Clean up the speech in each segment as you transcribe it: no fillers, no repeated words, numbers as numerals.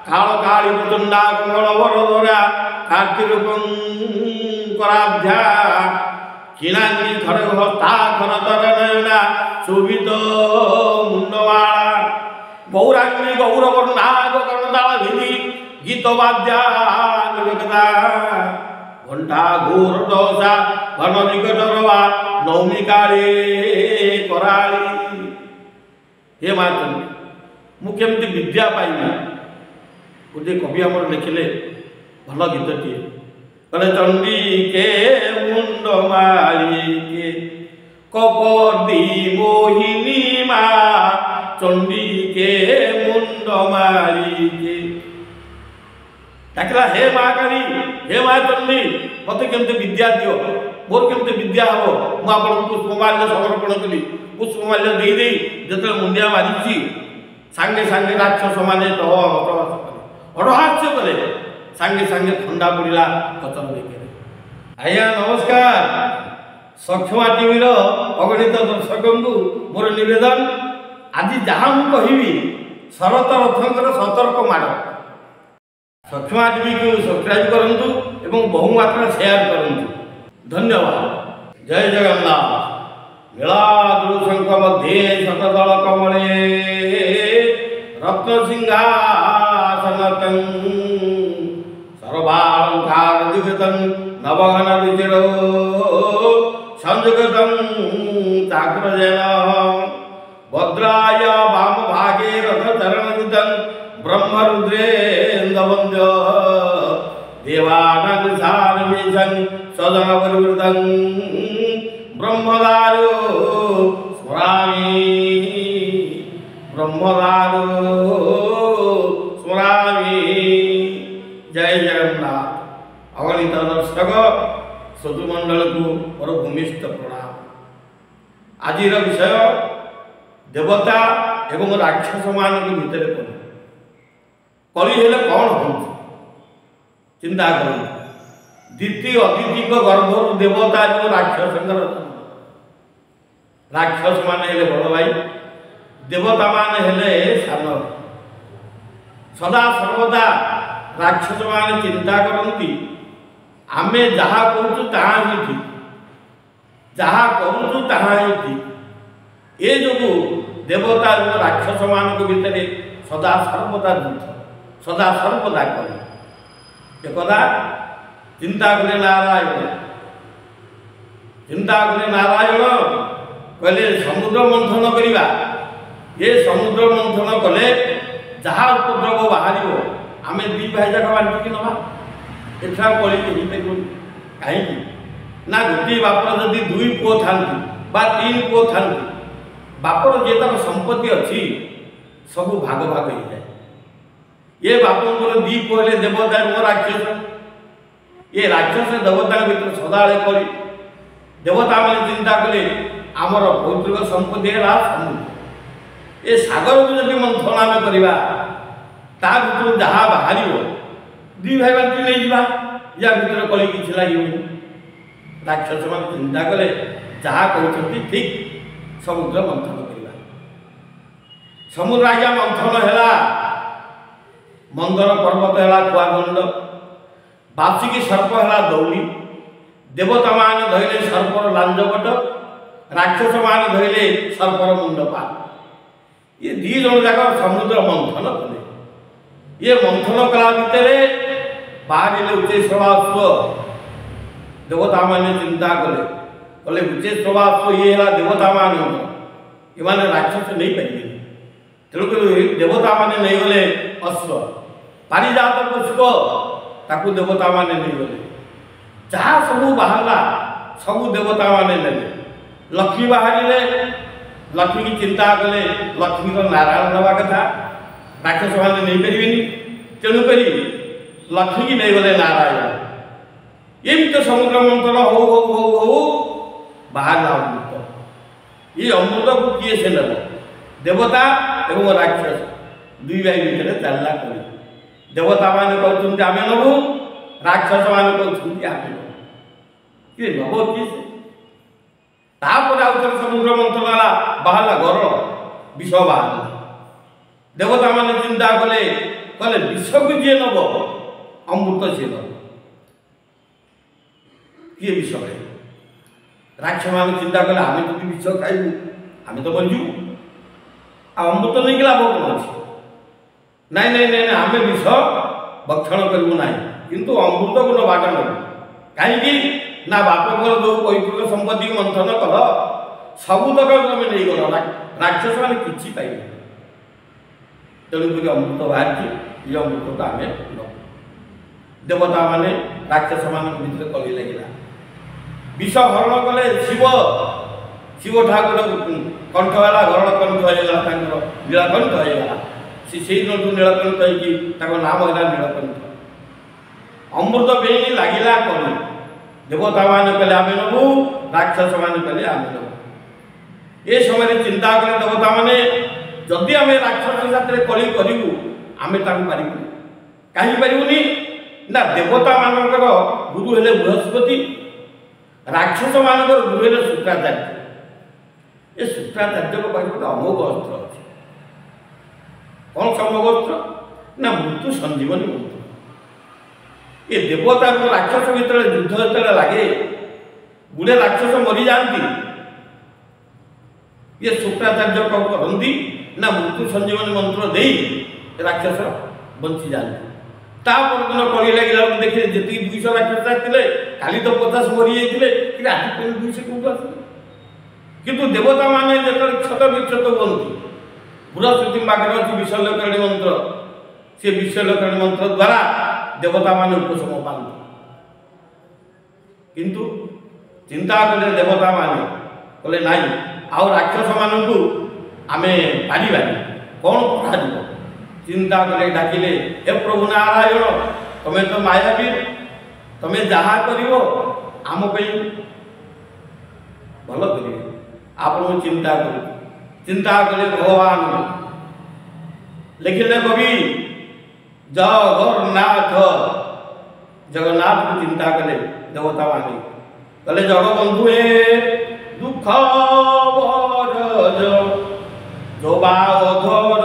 काल काली चंडा कंगल वरदरा कार्तिक कराध्या किणांगी खड़ग हस्ता खरतर नयना शोभित मुंडमाला गौरांगी गौरवर्णा कर्णताल भिधि गीतवाद्या निगता घंटा घोर दशा घन निकटरवा नौमी काले कराली हे मातृ मुझे विद्या पाइबा गोटे कवि आम लिखिले भल गीतटीए कहले चंडी के मुंड मारिके कपदी मोहिनी मा चंडी के मुंड मारिके डाकला हे माँ काली हे माँ चंडी मत केमती विद्या दियो मोर केमती विद्या हम मुझे पुष्पमाल्य समर्पण कली पुष्पमाल्य दे जो मुंडिया मारी सांगे सांगे राक्षस माने अड़हास्य कले सांगे सांगे ठंडा पड़ा कचन देखे आज्ञा नमस्कार सक्षमा टीवी अगणित दर्शक को मोर निवेदन आज जहाँ मुझे शरत रथंकर सतर्क माड़ सक्षमा टीवी को सब्सक्राइब करूँ एवं बहु मात्रा शेयर करूँ धन्यवाद जय जगन्नाथ नीलाद्रुशंख मध्ये शतदल कमले रत्नसिंहासनतं सर्वालंकारयुक्तं नवघन रुचिरो संयुक्तं चाक्रजेन भद्राय वामभागे रथचरणयुतं ब्रह्मरुद्रेन्द्रवन्द्य देवानां सदनपरिवृतं ब्रह्मदारो स्मरामि ब्रह्मदारो स्मरामि जय जगन्नाथ अगणित दर्शक सदुमंडल को मोर भूमिस्थ प्रणाम आज विषय देवता एवं राक्षस मान भितर कली हेले कौन हो चिंता कर द्वितीय अतिथि गर्भर देवता और राक्षस राक्षस माने बड़ भाई देवता माने हेले सान सदा सर्वदा राक्षस माने चिंता करती आमे जहाँ करूँ ताहा ही ठीक जहाँ करूँ ताहा ही ठीक ये जो देवता और राक्षस मान भितर सदा सर्वदा युद्ध सदा सर्वदा कले एकदा चिंता करे नारायण कहले समुद्र मंथन करवा ये समुद्र मंथन कले जहाँ उपद्रव बाहर आम दी भाई जाक बांटिकी नवा एठा कली कहीं ना गोटे बापर जदि दुई पुओ था तीन पुओ था बापर जे तर संपत्ति अच्छी सब भाग भाग हो जाए ये बापर दी पुओ देवता राक्षस ये राक्षस देवता भर सदाबले कली देवता मैंने चिंता कले आमर पौतृक संपत्ति है समुद्र ये सागर को जब मंथन आम करवा ता भर जहाँ बाहर दी भाई बांटी नहीं जा या भर कली किसी लगे राक्षस मान चिंता कले जहाँ कहते ठीक समुद्र मंथन करवा समुद्र आज्ञा मंथन है मंदर पर्वत है कुआगंड बासिकी सर्प है दौड़ी देवता मान धरले सर्पर लांजपट राक्षस मान धरले सर्पर मुंडपा ये दी जन जाक समुद्र मंथन कले ये मंथन कला भितर बाहर उच्चेश्वरास्व देवता मैंने चिंता कले कले उच्चेश्वरास्व ये है देवता मान ये राक्षस नहीं पारे तेणुक देवता मैंने नहीं गले अश्व पारिजात पुष्प ताकू देवता माने नहीं गले जहाँ सब बाहर सब देवता माने ने लक्ष्मी बाहर लक्ष्मी की चिंता कले लक्ष्मी को नारायण दवा कथा राक्षस मैंने नहीं पारे तेणुक लक्ष्मी की नहीं गले नारायण एमती समुद्र मंथन हो बाहर अमृत ये अमृत को किए से नब देवता एवं राक्षस दुई भाई भितर चलला कर देवता मान कहते आम नबू राक्षस मान कहते आम किए नब किए आउे समुद्र मंथन बाहर गर विष बाहर देवता मान चिंता कले कहले विष को जी नब अमृत सी नब किए विष खाए राक्षस मान चिंता कले आम जो विष खाइबू आम तो मरीजु अमृत नहीं लाभ कौन अच्छे नाई नाई नाई आम विष भक्षण करूँ ना किंतु अमृत को नवाटा नब कहीं ना बाप घर जो पैतृक संपत्ति मंथन कल सबुतक तुम नहीं गल राक्षस मैंने किसी पाइबे तेणुक अमृत बाहर ये अमृत को आम नब देवता माने राक्षस मान भीतर कली लगे विष हरण कले शिव शिव ठाकुर कंठवाला हरण कंठ होगा नीलकंठ होगा से नीलकंठ हो नाम है नीलकंठ अमृत पे लगिला कली देवता मान कले आम नबू राक्षस मान कले आम नबू ये समय चिंता कले देवता माने जदि आम राक्षस साथ कली करूँ आम पारू कहीं पारूनी ना देवता मानकर गुरु हेले बृहस्पति राक्षस मान गुरु हेले शुक्राचार्य ये शुक्राचार्य को पास गोटे अमोघ अस्त्र अच्छे कौन सा अमोघ अस्त्र ना मृत्यु संजीवनी मंत्र ये देवता राक्षस भीतर युद्ध जो लगे गुड़े राक्षस मरी जाती ये शुक्राचार्य कौन करती ना मृत्यु संजीवनी मंत्र दे राक्षस बंची जाती दिन कड़ी लगे देखिए जी 200 राक्षस आते काली तो 50 मरी जाते कि आज 200 कौट आस किंतु देवता माने जो क्षत विक्षत बनती बृहस्पति पाखे अच्छी विषल्यकरणी मंत्र से विषल्यकरणी मंत्र द्वारा देवता मान उपशम पाते किंतु चिंता कले देवता माने कले नाई आउ राक्षस मानू आमे पारिबानी कौन करा चिंता कले डाकिले हे प्रभु नारायण तमें तो मायावीर तमें जहा करिवो आम भल करेंगे आप चिंता कर चिंता कले भगवान लिखिले कवि जगन्नाथ जगन्नाथ को चिंता कले देवता माने कले जगबंधु हे दुख जोबाधर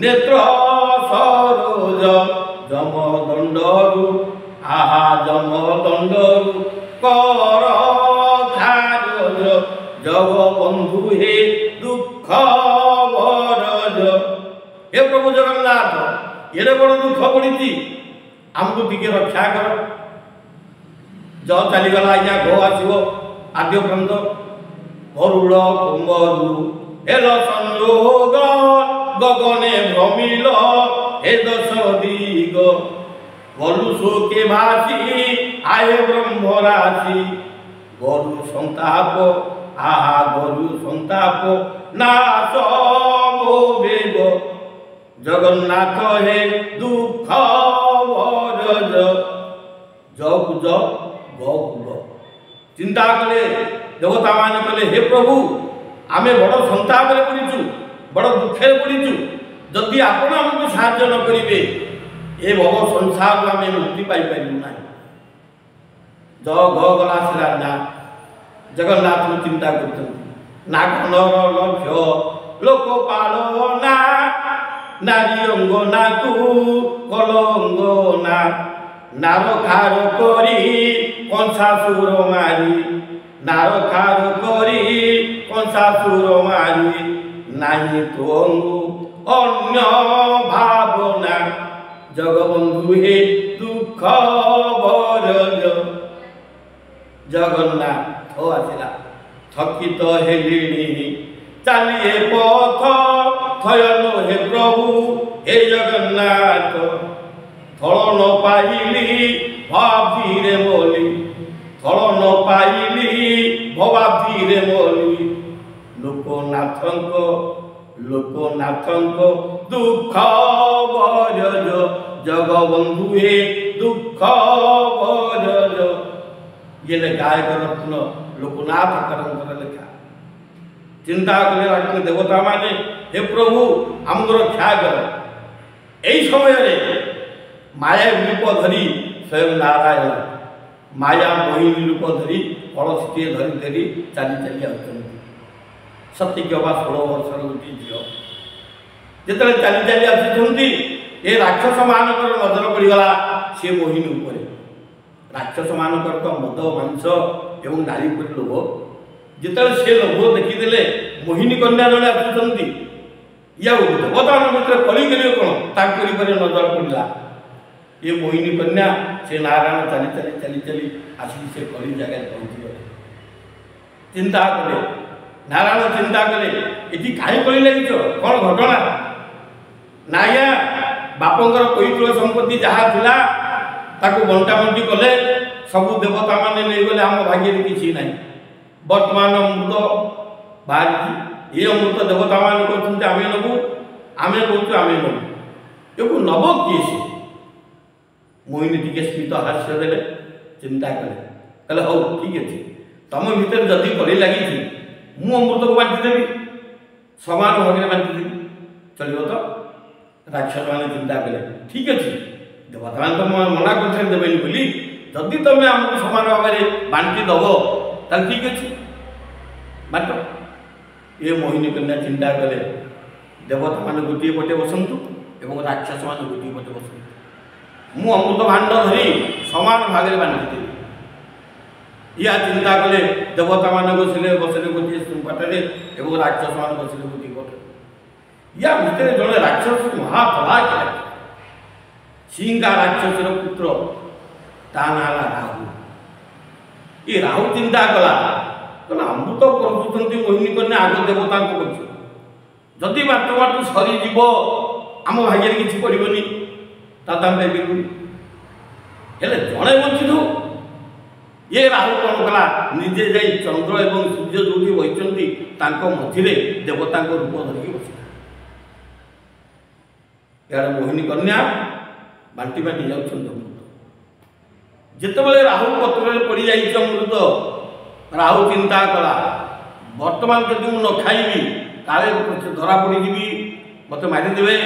नेत्र सरोज जम दंडरु आहा जम दंडरु कर खारज जगबंधु हे दुख भरज हे प्रभु जगन्नाथ ये बड़ दुख पड़ी आमको टिके रक्षा कर ज चलीगला आज्ञा घो आसो आद्य प्रांत गरुड़ कुंभरु हेल संयोग गगने भ्रमिल हे दश दिग गरु शोके भासी आए ब्रह्मराशि गरु संताप आहा गरु संताप नाश मो बेग जगन्नाथ हे दुख भरज जग गकुल चिंता कले देवता मान कले हे प्रभु आमे बड़ संताप पड़ीचु बड़ दुखे पड़ीचु जदि आपण आमको साहाय्य न करेंगे ये भव संसार आम मुक्ति पाइपर ना ज गला सिला जगन्नाथ को चिंता कर ना घनर लक्ष्य लोकपाल ना नारी अंग ना तू कलंग ना नार खार करी कंसासुर मारी नार खार करी कंसासुर मारी नाही तो अन्य भावना जगबंधु हे दुख भरज जगन्नाथ आसला थकित हेलिणी चलिए पथ थयन हे प्रभु हे जगन्नाथ थल न पाइली भाभी बोली थल न पाइली भवाभी बोली लोकनाथंक दुख भरज जगबंधु हे दुख भरज ये गायक रत्न लोकनाथ करंकर लेखा चिंता कले देवता माने हे प्रभु आमको रक्षा कर यही समय माया रूप धरी स्वयं नारायण माया मोहिनी रूप धरी कलसी धरी धरी चली चली आसुच्च सत्यज्ञ 16 वर्षर गोटे झील जिते चली चली आसुच्च ए राक्षस मानकर नजर पड़गला सी मोहिनी उपर। राक्षस मानकर तो मद मांस एवं नारी पर लोभ जिते से लोभ देखीदे मोहिनी कन्या जड़े आसुँच या देवता भितर कली गले कौन ताकि नजर पड़ा ये मोहिनी कन्या से नारायण चली चली चली चली आसिक से कली जगह पहुँची गले। चिंता कले नारायण चिंता कले ये कहीं कली लगे कौन घटना नाया बापंकर पैतृक संपत्ति जहाँ थिला ताको बंटा बंटी कले सबू देवता माने नहीं गले आम भाग्य किसी ना वर्तमान अमृत बाहरी ये अमृत देवता मान कहते आम नबू आम कहूँ आम नबू ये नब किए से मोहिनी टी स्मित हास्य दे चिंता कले कहले हौ ठीक अच्छे तुम भितर जदि कली लगी मु अमृत को बांटीदेवी समान भाग में बांटीदेवी चलो तो। राक्षस मैंने चिंता कले ठीक अच्छे देवता मान तो मना कर देवे बोली जदि तुम आमको समान भाव में बांटी दब ताल ठीक अच्छे बांट। ये मोहिनी कन्या चिंता कले देवता मान गोटे पटे बसतु और राक्षस मान गोटे पटे बसतु मु अमृत भांड धरी समान भाग में बांटी या चिंता कले देवता मान बसले बसले गोटे पटे और राक्षस मान बसले गोटे पटे या भितर जड़े राक्षस महाफला सिंगा राक्षस पुत्र ता ना राहु। ये राहु चिंता कला कहला अमृत कर मोहिनी कन्या आग देवता जदि बाट बाट सरीज आम भाग्य किसी पड़ोनी तादे जड़े बंचु ये राहु कौन कला निजे जा चंद्र और सूर्य जो बही मझे देवता रूप धरिकी बस यार मोहिनी कन्या बांटी बांटी जाऊँ जितेबाला राहु पत्र पड़ जाइए अमृत राहु चिंता कला बर्तमान जब न खाइबी काले धरा पड़ी मत मारिदेवे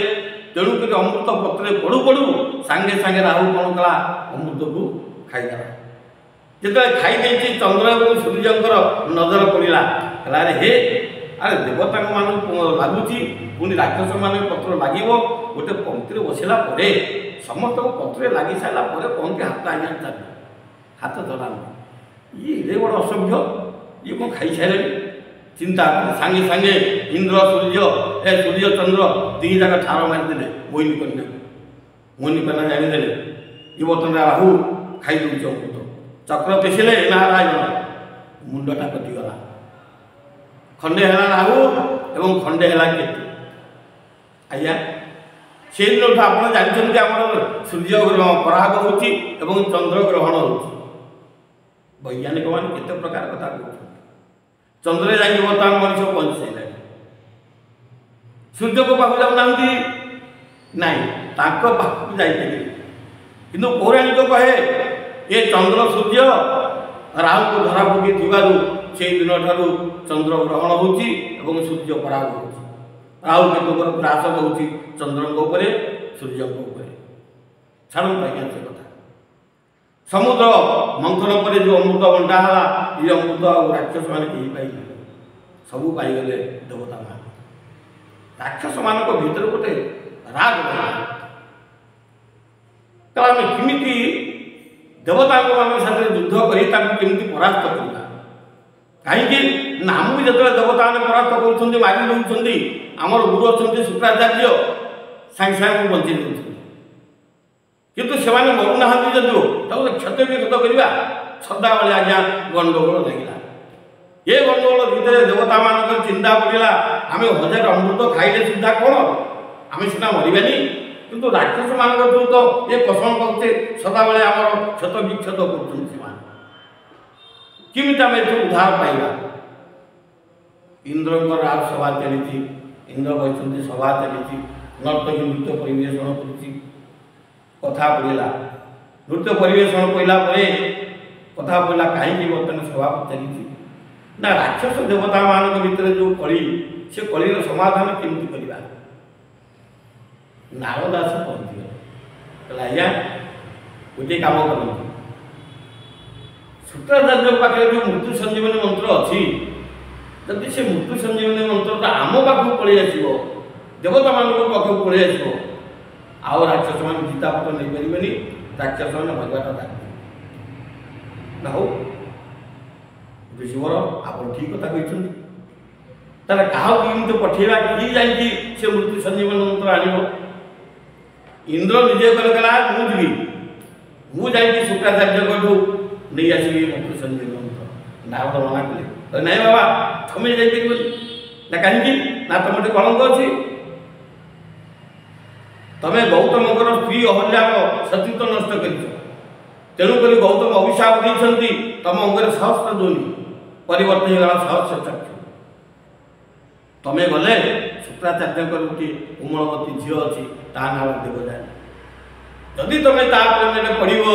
तेणुक अमृत पत्र पड़ू पड़ू सांगे सांगे राहु कौन कला अमृत को खाईदेला जिते खाई चंद्र और सूर्यंकर नजर पड़ा कहला हे अरे देवता मान लगुच पुणी राक्षस मान पत्र लगे गोटे पंक्ति बसला समस्त पत्र लगी सारापर पंक्ति हाथ आज्ञा चल हाथ चला ये बड़ असभ्य ये कौन खाई सारे चिंता सांगे सांगे इंद्र सूर्य चंद्र दी जाक ठार मारिदे मोहिनी कन्या जानीदे ये बर्तमान राहु खाई दूचे अमृत चक्र पेशिले नारायण मुंडटा कटिगला खंडे है राहु एवं खंडे है केतु आज्ञा से दिन आप जानते आम सूर्य ग्रहण पराग हो चंद्र ग्रहण हो वैज्ञानिक मान केते प्रकार कथा कहते चंद्र जा बर्तमान मनुष्य पहुंच सारे सूर्य को पाक जाऊना नाई पाखक जाइए कि पौराणिक कहे ये चंद्र सूर्य राहु को धरा पकई से दिन ठारू चंद्र ग्रहण हो सूर्य पराग हो राहु केतुकर ग्रास हो चंद्र सूर्य छाड़ आज्ञा से कथा समुद्र मंथन पर जो अमृत बंटा है ये अमृत राक्षस मान कहीं पाइले सबू पाईगले देवता मान राक्षस मान भीतर गोटे राग तो आम किमिति देवता मान साथ युद्ध कर परास्त करवा कहीं आम भी जो देवता मैंने परास्त कर मारि दौरान आमर गुरु अच्छा शुक्राचार्य सागे सागे बंचे दूसरे किंतु से मरुना जदि क्षत विक्षत करवा सदाबले आज्ञा गंडगोल लगे ये गंडगोल भितर देवता मान चिंता पड़ा आम 1000 अमृत खाइले सुधा कौन आम सीना मरबानी किंतु राक्षस मान तो ये पसंद करते सदाबले आम क्षत विक्षत करमित आम उद्धार पाइबा इंद्र राजसभा चली इंद्र कहते सभा चली नर्तकी नृत्य परिवेषण कथा पड़ा नृत्य परिवेषण पड़ा कथा पड़ा कहीं बर्तमान सभा चली ना राक्षस देवता मान भीतर जो कली से कलीर समाधान केमती करवा नारदास पहुँची आज्ञा गोटे कम कर शुक्राचार्य पाखे जो मृत्यु संजीवनी मंत्र अच्छी जदि से मृत्यु संजीवनी मंत्र आम पाखक पलि आसो देवता मान पाखक पलि आसो ଆଉ ରାକ୍ଷସ ମାନେ ଜିତାପଟ ନେଇପାରିବେନି, ରାକ୍ଷସ ମାନେ ଭଗବାନ ଡାକିବେ ନା। ହଉ ଋଷିବର ଆପଣ ଠିକ କଥା କହିଛନ୍ତି। ତାହେଲେ କାହାକୁ ଏମିତି ପଠେଇବା, କିଏ ଯାଇକି ସେ ମୃତ୍ୟୁ ସଞ୍ଜୀବନ ମନ୍ତ୍ର ଆଣିବ? ଇନ୍ଦ୍ର ନିଜେ କହିଲା ମୁଁ ଯିବି, ମୁଁ ଯାଇକି ଶୁକ୍ରାଚାର୍ଯ୍ୟଙ୍କଠୁ ନେଇ ଆସିବି ମୃତ୍ୟୁ ସଞ୍ଜୀବନ ମନ୍ତ୍ର। ନାରଦ ମନା କଲେ, ନାଇଁ ବାବା ତମେ ଯାଇପାରିବନି। ନା କାହିଁକି? ନା ତମର କଳଙ୍କ ଅଛି, ତମେ ଗୌତମଙ୍କର ସ୍ତ୍ରୀ ଅହଲ୍ୟାର ସତୀତ୍ୱ ନଷ୍ଟ କରିଛ। ତେଣୁକରି ଗୌତମ ଅଭିଶାପ ଦେଇଛନ୍ତି ତମ ଅଙ୍ଗରେ ସହସ୍ର ଯୋନି ପରିବର୍ତ୍ତନ ହେଇଗଲା, ସହସ୍ର ଚକ୍ଷୁ। ତମେ ଗଲେ ଶୁକ୍ରାଚାର୍ଯ୍ୟଙ୍କର ଗୋଟିଏ କୋମଳବତୀ ଝିଅ ଅଛି, ତା ନାମ ଦେବଯାନୀ। ଯଦି ତମେ ତା ପ୍ରେମରେ ପଡ଼ିବ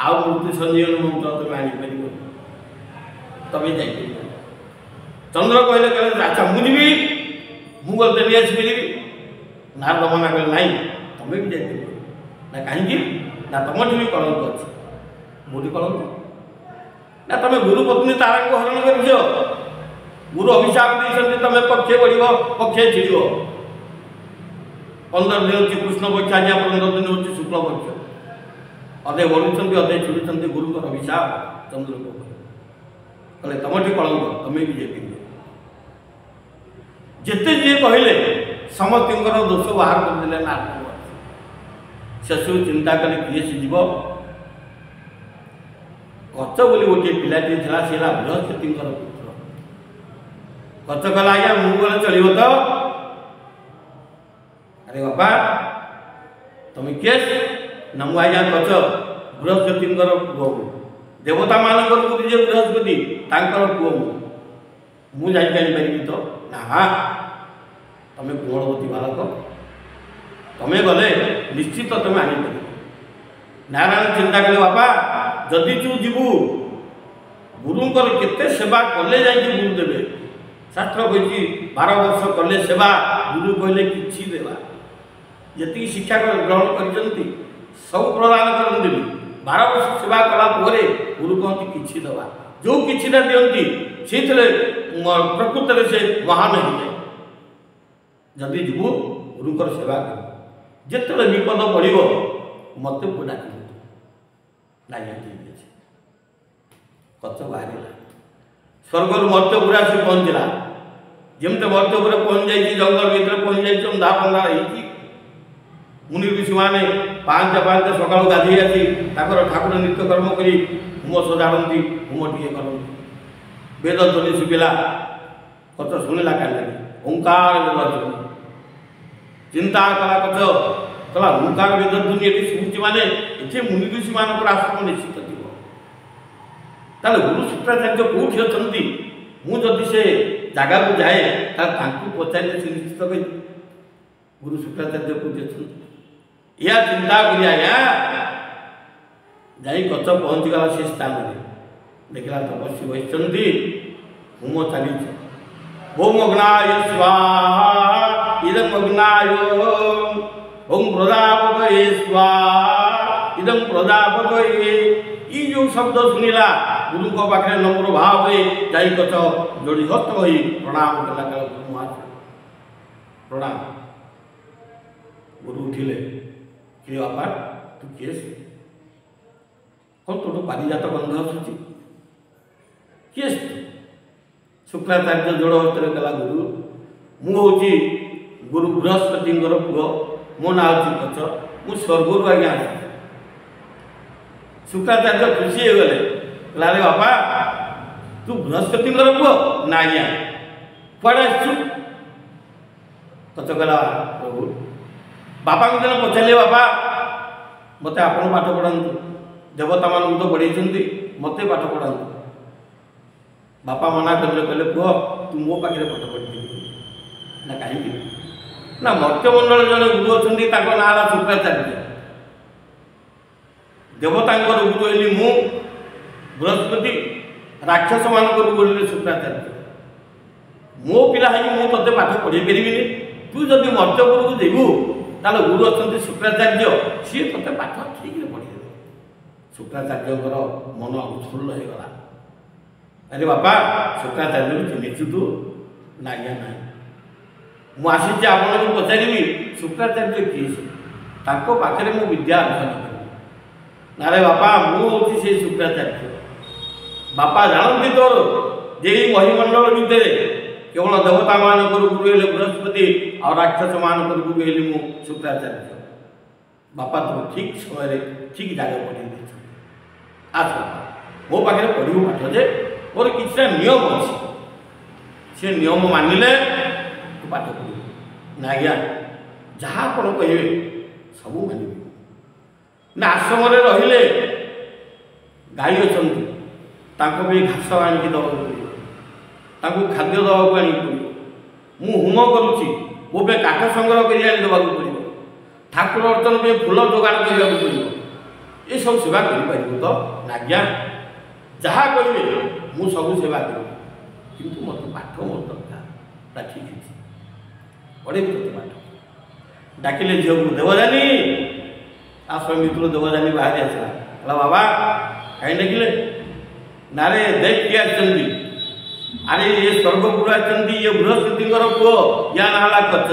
ଆଉ ମୃତ୍ୟୁ ସଞ୍ଜୀବନ ମନ୍ତ୍ର ତମେ ଆଣିପାରିବ, ତମେ ଯାଇପାରିବ। ଚନ୍ଦ୍ର କହିଲେ ଆଚ୍ଛା ମୁଁ ଯିବି, ମୁଁ ଗଲେ ନେଇ ଆସିପାରିବି। ନାରଦ ମନା କଲେ ନାଇଁ ତମେ ବି ଯାଇପାରିବ। ନା କାହିଁକି? ନା ତମଠି ବି କଳଙ୍କ ଅଛି। ମୋଠି କଳଙ୍କ ନା, ତମେ ଗୁରୁ ପତ୍ନୀ ତାରାଙ୍କୁ ହରଣ କରିଛ। ଗୁରୁ ଅଭିଶାପ ଦେଇଛନ୍ତି ତମେ ପକ୍ଷେ ବଢ଼ିବ ପକ୍ଷେ ଛିଡ଼ିବ। 15 ଦିନ ହେଉଛି କୃଷ୍ଣ ପକ୍ଷ, ଆଜ୍ଞା 15 ଦିନ ହେଉଛି ଶୁକ୍ଳ ପକ୍ଷ। ଅଧେ ବଢ଼ୁଛନ୍ତି ଅଧେ ଛିଡ଼ୁଛନ୍ତି, ଗୁରୁଙ୍କର ଅଭିଶାପ ଚନ୍ଦ୍ରଙ୍କ ଉପରେ। କହିଲେ ତମଠି କଳଙ୍କ, ତମେ ବି ଯାଇପାରିବ। ଯେତେ ଯିଏ କହିଲେ ସମସ୍ତଙ୍କର ଦୋଷ ବାହାର କରିଦେଲେ ନା। ସେସବୁ ଚିନ୍ତା କଲେ କିଏ ସେ ଯିବ? କଚ ବୋଲି ଗୋଟିଏ ପିଲାଟିଏ ଥିଲା, ସେ ହେଲା ବୃହସ୍ପତିଙ୍କର ପୁତ୍ର। କଚ କହିଲା ଆଜ୍ଞା ମୁଁ ଗଲେ ଚଳିବ ତ? ଆରେ ବାପା ତମେ କିଏ? ନା ମୁଁ ଆଜ୍ଞା କଚ, ବୃହସ୍ପତିଙ୍କର ପୁଅ। ଦେବତା ମାନଙ୍କର ଗୁରୁ ଯେ ବୃହସ୍ପତି, ତାଙ୍କର ପୁଅ ମୁଁ ଯାଇକି ଆଣିପାରିବି ତ? ନା ତମେ କୋମଳବତୀ ବାଳକ, ତମେ ଗଲେ ନିଶ୍ଚିତ ତମେ ଆଣିପାରିବ। ନାରାୟଣ ଚିନ୍ତା କଲେ ବାପା ଯଦି ତୁ ଯିବୁ, ଗୁରୁଙ୍କର କେତେ ସେବା କଲେ ଯାଇକି ଗୁରୁ ଦେବେ। ଶାସ୍ତ୍ର କହିଛି 12 ବର୍ଷ କଲେ ସେବା, ଗୁରୁ କହିଲେ କିଛି ଦେବା। ଯେତିକି ଶିକ୍ଷା ଗ୍ରହଣ କରିଛନ୍ତି ସବୁ ପ୍ରଦାନ କରନ୍ତିନି, 12 ବର୍ଷ ସେବା କଲା ପରେ ଗୁରୁ କହନ୍ତି କିଛି ଦେବା। ଯେଉଁ କିଛିଟା ଦିଅନ୍ତି ସେଇଥିରେ ପ୍ରକୃତରେ ସେ ମହାନ ହେଇଯାଏ। ଯଦି ଯିବୁ ଗୁରୁଙ୍କର ସେବା କର, ଯେତେବେଳେ ବିପଦ ପଡ଼ିବ ମୋତେ ଡାକିବ। ନାଇଁ ଠିକ୍ ଅଛି। କଚ ବାହାରିଲା, ସ୍ୱର୍ଗରୁ ମର୍ତ୍ତ୍ୟପୁର ଆସି ପହଞ୍ଚିଲା। ଯେମିତି ମର୍ତ୍ତ୍ୟପୁର ପହଞ୍ଚି ଯାଇଛି, ଜଙ୍ଗଲ ଭିତରେ ପହଞ୍ଚି ଯାଇଛି, ଅନ୍ଧା ଫନ୍ଦା ହେଇଛି। ମୁନି ଋଷିମାନେ ପାହାଞ୍ଚ ସକାଳୁ ଗାଧୋଇ ଆସି ତାଙ୍କର ଠାକୁର ନିତ୍ୟକର୍ମ କରି ହୋମ ସଜାଡ଼ନ୍ତି, ହୋମ ଟିକେ କରନ୍ତି। ବେଦ ଧ୍ୱନି ଶୁଭିଲା, କଚ ଶୁଣିଲା କାନରେ ଓଙ୍କାର ବେଦ ଧ୍ୱନି। ଚିନ୍ତା କଲା କଚ, କହିଲା ଓଙ୍କାର ବେଦ ଧ୍ୱନି ଏଠି ଶୁଣୁଛି ମାନେ ଏଠି ମୁନି ଋଷିମାନଙ୍କର ଆଶ୍ରମ ନିଶ୍ଚିତ ଥିବ। ତାହେଲେ ଗୁରୁ ଶୁକ୍ରାଚାର୍ଯ୍ୟ କେଉଁଠି ଅଛନ୍ତି? ମୁଁ ଯଦି ସେ ଜାଗାକୁ ଯାଏ ତାହେଲେ ତାଙ୍କୁ ପଚାରିଲେ ସେ ନିଶ୍ଚିତ କହିବେ ଗୁରୁ ଶୁକ୍ରାଚାର୍ଯ୍ୟ କେଉଁଠି ଅଛନ୍ତି। ଏହା ଚିନ୍ତା କରି ଆଜ୍ଞା ଯାଇ କଚ ପହଞ୍ଚିଗଲା ସେ ସ୍ଥାନରେ। ଦେଖିଲା ତପସ୍ୱୀ ବସିଛନ୍ତି, ହୋମ ଚାଲିଛି। ଓମ୍ ଅଗ୍ନାୟ ସ୍ୱାହା ଇଦଂ ଅଗ୍ନାୟ, ଓମ୍ ପ୍ରଜାପତये ସ୍ୱାହା ଇଦଂ ପ୍ରଜାପତये। এই ଯେଉଁ ଶବ୍ଦ ଶୁଣିଲା, ଗୁରୁଙ୍କ ପାଖରେ ନମ୍ର ଭାବରେ ଯାଇ କଚ ଯୋଡ଼ି ହସ୍ତ ହୋଇ ପ୍ରଣାମ କଲା। କାଳ ଗୁରୁ ପ୍ରଣାମ। ଗୁରୁ ଉଠିଲେ, କିଏ ବାପା ତୁ କିଏ? କ'ଣ ତୋଠୁ ପାରିଜାତ ଗନ୍ଧ ଆସୁଛି? କିଏ? ଶୁକ୍ରାଚାର୍ଯ୍ୟ ଯୋଡ଼ ହସ୍ତରେ କଲା, ଗୁରୁ ମୁଁ ହେଉଛି ଗୁରୁ ବୃହସ୍ପତିଙ୍କର ପୁଅ, ମୋ ନାଁ ହେଉଛି କଚ, ମୁଁ ସ୍ୱର୍ଗରୁ ଆଜ୍ଞା ଆସିଛି। ଶୁକ୍ରାଚାର୍ଯ୍ୟ ଖୁସି ହେଇଗଲେ, କହିଲା ଆରେ ବାପା ତୁ ବୃହସ୍ପତିଙ୍କର ପୁଅ? ନା ଆଜ୍ଞା। କୁଆଡ଼େ ଆସିଛୁ? କଚ କହିଲା ପ୍ରଭୁ ବାପାଙ୍କୁ ଦିନ ପଚାରିଲେ, ବାପା ମୋତେ ଆପଣ ପାଠ ପଢ଼ାନ୍ତୁ, ଦେବତାମାନଙ୍କୁ ତ ପଢ଼େଇଛନ୍ତି, ମୋତେ ପାଠ ପଢ଼ାନ୍ତୁ। ବାପା ମନା କଲେ, କହିଲେ ପୁଅ ତୁ ମୋ ପାଖରେ ପାଠ ପଢ଼ିପାରିବୁ। ନା କାହିଁକି? ନା ମର୍ତ୍ତ୍ୟମଣ୍ଡଳ ଜଣେ ଗୁରୁ ଅଛନ୍ତି, ତାଙ୍କ ନାଁ ହେଲା ଶୁକ୍ରାଚାର୍ଯ୍ୟ। ଦେବତାଙ୍କର ଗୁରୁ ହେଲି ମୁଁ ବୃହସ୍ପତି, ରାକ୍ଷସମାନଙ୍କର ଗୁରୁ ହେଲେ ଶୁକ୍ରାଚାର୍ଯ୍ୟ। ମୋ ପିଲା ହେଇକି ମୁଁ ତୋତେ ପାଠ ପଢ଼େଇ ପାରିବିନି। ତୁ ଯଦି ମର୍ତ୍ତ୍ୟପୁରକୁ ଯିବୁ ତାହେଲେ ଗୁରୁ ଅଛନ୍ତି ଶୁକ୍ରାଚାର୍ଯ୍ୟ, ସିଏ ତୋତେ ପାଠ ଠିକରେ ପଢ଼େଇଦେବେ। ଶୁକ୍ରାଚାର୍ଯ୍ୟଙ୍କର ମନ ଉତ୍ଫୁଲ୍ଲ ହେଇଗଲା। ଆରେ ବାପା ଶୁକ୍ରାଚାର୍ଯ୍ୟକୁ ଚିହ୍ନିଛୁ ତୁ? ନା ଆଜ୍ଞା ନାହିଁ। ମୁଁ ଆସିଛି ଆପଣଙ୍କୁ ପଚାରିବି ଶୁକ୍ରାଚାର୍ଯ୍ୟ କିଏ? ତାଙ୍କ ପାଖରେ ମୁଁ ବିଦ୍ୟା ଅଧ୍ୟୟନ କରିବି। ନାରେ ବାପା ମୁଁ ହେଉଛି ସେଇ ଶୁକ୍ରାଚାର୍ଯ୍ୟ। ବାପା ଜାଣନ୍ତି ତୋର ଯେ ଏଇ ମହିମଣ୍ଡଳ ଭିତରେ କେବଳ ଦେବତାମାନଙ୍କର ଗୁରୁ ହେଲେ ବୃହସ୍ପତି ଆଉ ରାକ୍ଷସମାନଙ୍କର ଗୁରୁ ହେଲେ ମୁଁ ଶୁକ୍ରାଚାର୍ଯ୍ୟ। ବାପା ତୋର ଠିକ୍ ସମୟରେ ଠିକ୍ ଜାଗାରେ ପଠାଇ ଦେଇଛନ୍ତି। ଆସ ମୋ ପାଖରେ ପଢ଼ିବୁ ପାଠ ଯେ ମୋର କିଛିଟା ନିୟମ ଅଛି, ସେ ନିୟମ ମାନିଲେ ତୁ ପାଠ ପଢ଼ିବୁ। ନା ଆଜ୍ଞା ଯାହା ଆପଣ କହିବେ ସବୁ ମାନିବି। ନା ଆଶ୍ରମରେ ରହିଲେ ଗାଈ ଅଛନ୍ତି, ତାଙ୍କ ପାଇଁ ଘାସ ଆଣିକି ଦେବାକୁ ପଡ଼ିବ, ତାଙ୍କୁ ଖାଦ୍ୟ ଦେବାକୁ ଆଣିକି ପଡ଼ିବ। ମୁଁ ହୋମ କରୁଛି, ମୋ ପାଇଁ କାଠ ସଂଗ୍ରହ କରି ଆଣି ଦେବାକୁ ପଡ଼ିବ, ଠାକୁର ଅର୍ଚ୍ଚନ ପାଇଁ ଫୁଲ ଯୋଗାଡ଼ କରିବାକୁ ପଡ଼ିବ। ଏସବୁ ସେବା କରିପାରିବୁ ତ? ନା ଆଜ୍ଞା ଯାହା କରିବେ ମୁଁ ସବୁ ସେବା କରିବି, କିନ୍ତୁ ମୋତେ ପାଠ ମୋର ଦରକାର। ତା ଠିକ୍ ଅଛି, ପଢ଼େଇବି ତୋତେ ପାଠ। ଡାକିଲେ ଝିଅକୁ ଦେବଯାନୀ। ଆଶ୍ରମ ଭିତରୁ ଦେବଯାନୀ ବାହାରି ଆସିଲା, କହିଲା ବାବା କାହିଁ ଡାକିଲେ? ନାରେ ଦେଖ କିଏ ଆସିଛନ୍ତି। ଆରେ ଏ ସ୍ୱର୍ଗପୁର ଆସିଛନ୍ତି, ଇଏ ବୃହସ୍ପତିଙ୍କର ପୁଅ, ୟା ନାଁ ହେଲା କଚ।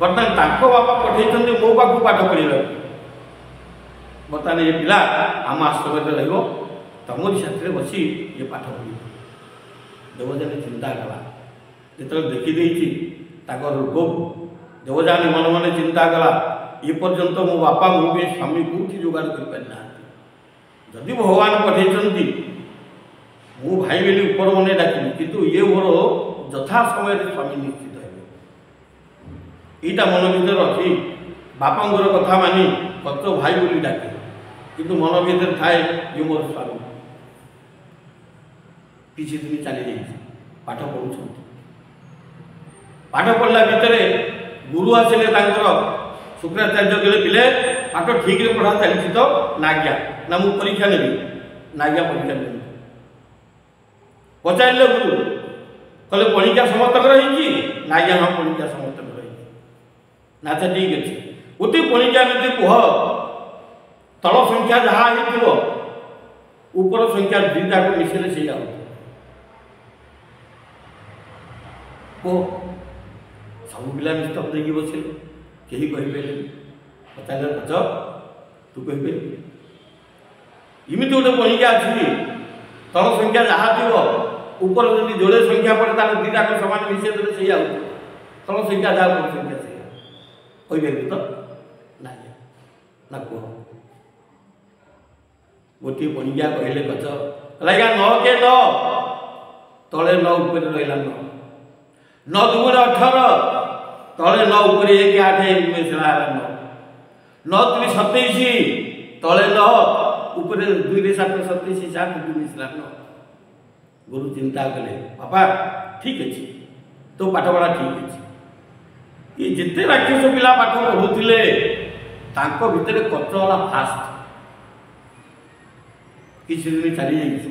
ବର୍ତ୍ତମାନ ତାଙ୍କ ବାପା ପଠେଇଛନ୍ତି ମୋ ପାଖକୁ ପାଠ ପଢ଼ିବାକୁ। ବର୍ତ୍ତମାନ ଏ ପିଲା ଆମ ଆଶ୍ରମରେ ରହିବ, ତମରି ସାଥିରେ ବସି ଇଏ ପାଠ ପଢ଼ିବ। ଦେବଯାନୀ ଚିନ୍ତା କଲା, ଯେତେବେଳେ ଦେଖିଦେଇଛି ତାଙ୍କର ରୂପକୁ, ଦେବଯାନୀ ମନେ ମନେ ଚିନ୍ତା କଲା ଏ ପର୍ଯ୍ୟନ୍ତ ମୋ ବାପା ମୋ ପାଇଁ ସ୍ୱାମୀ କେଉଁଠି ଯୋଗାଡ଼ କରିପାରିନାହାନ୍ତି। ଯଦି ଭଗବାନ ପଠେଇଛନ୍ତି ମୁଁ ଭାଇ ବୋଲି ଉପର ମନେ ଡାକିବି, କିନ୍ତୁ ଇଏ ମୋର ଯଥା ସମୟରେ ସ୍ୱାମୀ ନିଶ୍ଚିତ ହେବେ। ଏଇଟା ମନ ଭିତରେ ରଖି ବାପାଙ୍କର କଥା ମାନି କଚ ଭାଇ ବୋଲି ଡାକେ, କିନ୍ତୁ ମନ ଭିତରେ ଥାଏ ଇଏ ମୋର ସ୍ୱାମୀ। କିଛି ଦିନ ଚାଲିଯାଇଛି, ପାଠ ପଢ଼ୁଛନ୍ତି। ପାଠ ପଢ଼ିଲା ଭିତରେ ଗୁରୁ ଆସିଲେ ତାଙ୍କର ଶୁକ୍ରାଚାର୍ଯ୍ୟ କହିଲେ ପିଲେ ପାଠ ଠିକ୍ରେ ପଢ଼ା ଚାଲିଛି ତ? ନା ଆଜ୍ଞା। ନା ମୁଁ ପରୀକ୍ଷା ନେବି? ନା ଆଜ୍ଞା ପରୀକ୍ଷା ନେବି। ପଚାରିଲେ ଗୁରୁ, କହିଲେ ପରୀକ୍ଷା ସମସ୍ତଙ୍କର ହେଇଛି? ନା ଆଜ୍ଞା ହଁ ପରୀକ୍ଷା ସମସ୍ତଙ୍କର ହେଇଛି। ନା ଆଚ୍ଛା ଠିକ୍ ଅଛି, ଗୋଟିଏ ପରୀକ୍ଷା ଏମିତି କୁହ ତଳ ସଂଖ୍ୟା ଯାହା ହେଇଥିବ ଉପର ସଂଖ୍ୟା ଦୁଇଟାକୁ ମିଶିଲେ ସେଇଆ ହେବ। କୁହ। ସବୁ ପିଲା ନିସ୍ତବ୍ଧ ଦେଇକି ବସିଲେ, କେହି କହିପାରିଲେନି। ପଚାରିଲେ କଚ ତୁ କହିପାରିବୁ? ଏମିତି ଗୋଟେ ପରୀକ୍ଷା ଅଛି, ତଳ ସଂଖ୍ୟା ଯାହା ଥିବ ଉପରେ ଯଦି ଯୋଡ଼େ ସଂଖ୍ୟା ପଡ଼େ ତାହେଲେ ଦୁଇଟାକୁ ସମାନ ମିଶାଇ ଦେଲେ ସେଇଆ ହେବ। ତଳ ସଂଖ୍ୟା ଯାହା ଉପର ସଂଖ୍ୟା ସେଇଆ। କହିପାରିବୁ ତ? ନା ନା କୁହ। ଗୋଟିଏ ପରୀକ୍ଷା କହିଲେ କଚ, କହିଲା ଆଜ୍ଞା 9 କେ 9, ତଳେ 9 ଉପରେ ରହିଲା 9। 9 ଦୁଗୁଣେ 18, ତଳେ 9 ଉପରେ 1 8 ମିଶିଲା 9। 9 3 27, ତଳେ 9 ଉପରେ 2 ରେ 7 27, 7 2 ମିଶିଲା 9। ଗୁରୁ ଚିନ୍ତା କଲେ ବାପା ଠିକ୍ ଅଛି, ତୋ ପାଠପଢ଼ା ଠିକ୍ ଅଛି। ଏ ଯେତେ ରାକ୍ଷସ ପିଲା ପାଠ ପଢ଼ୁଥିଲେ ତାଙ୍କ ଭିତରେ କଚ ହେଲା ଫାଷ୍ଟ। କିଛି ଦିନ ଚାଲିଯାଇଛି,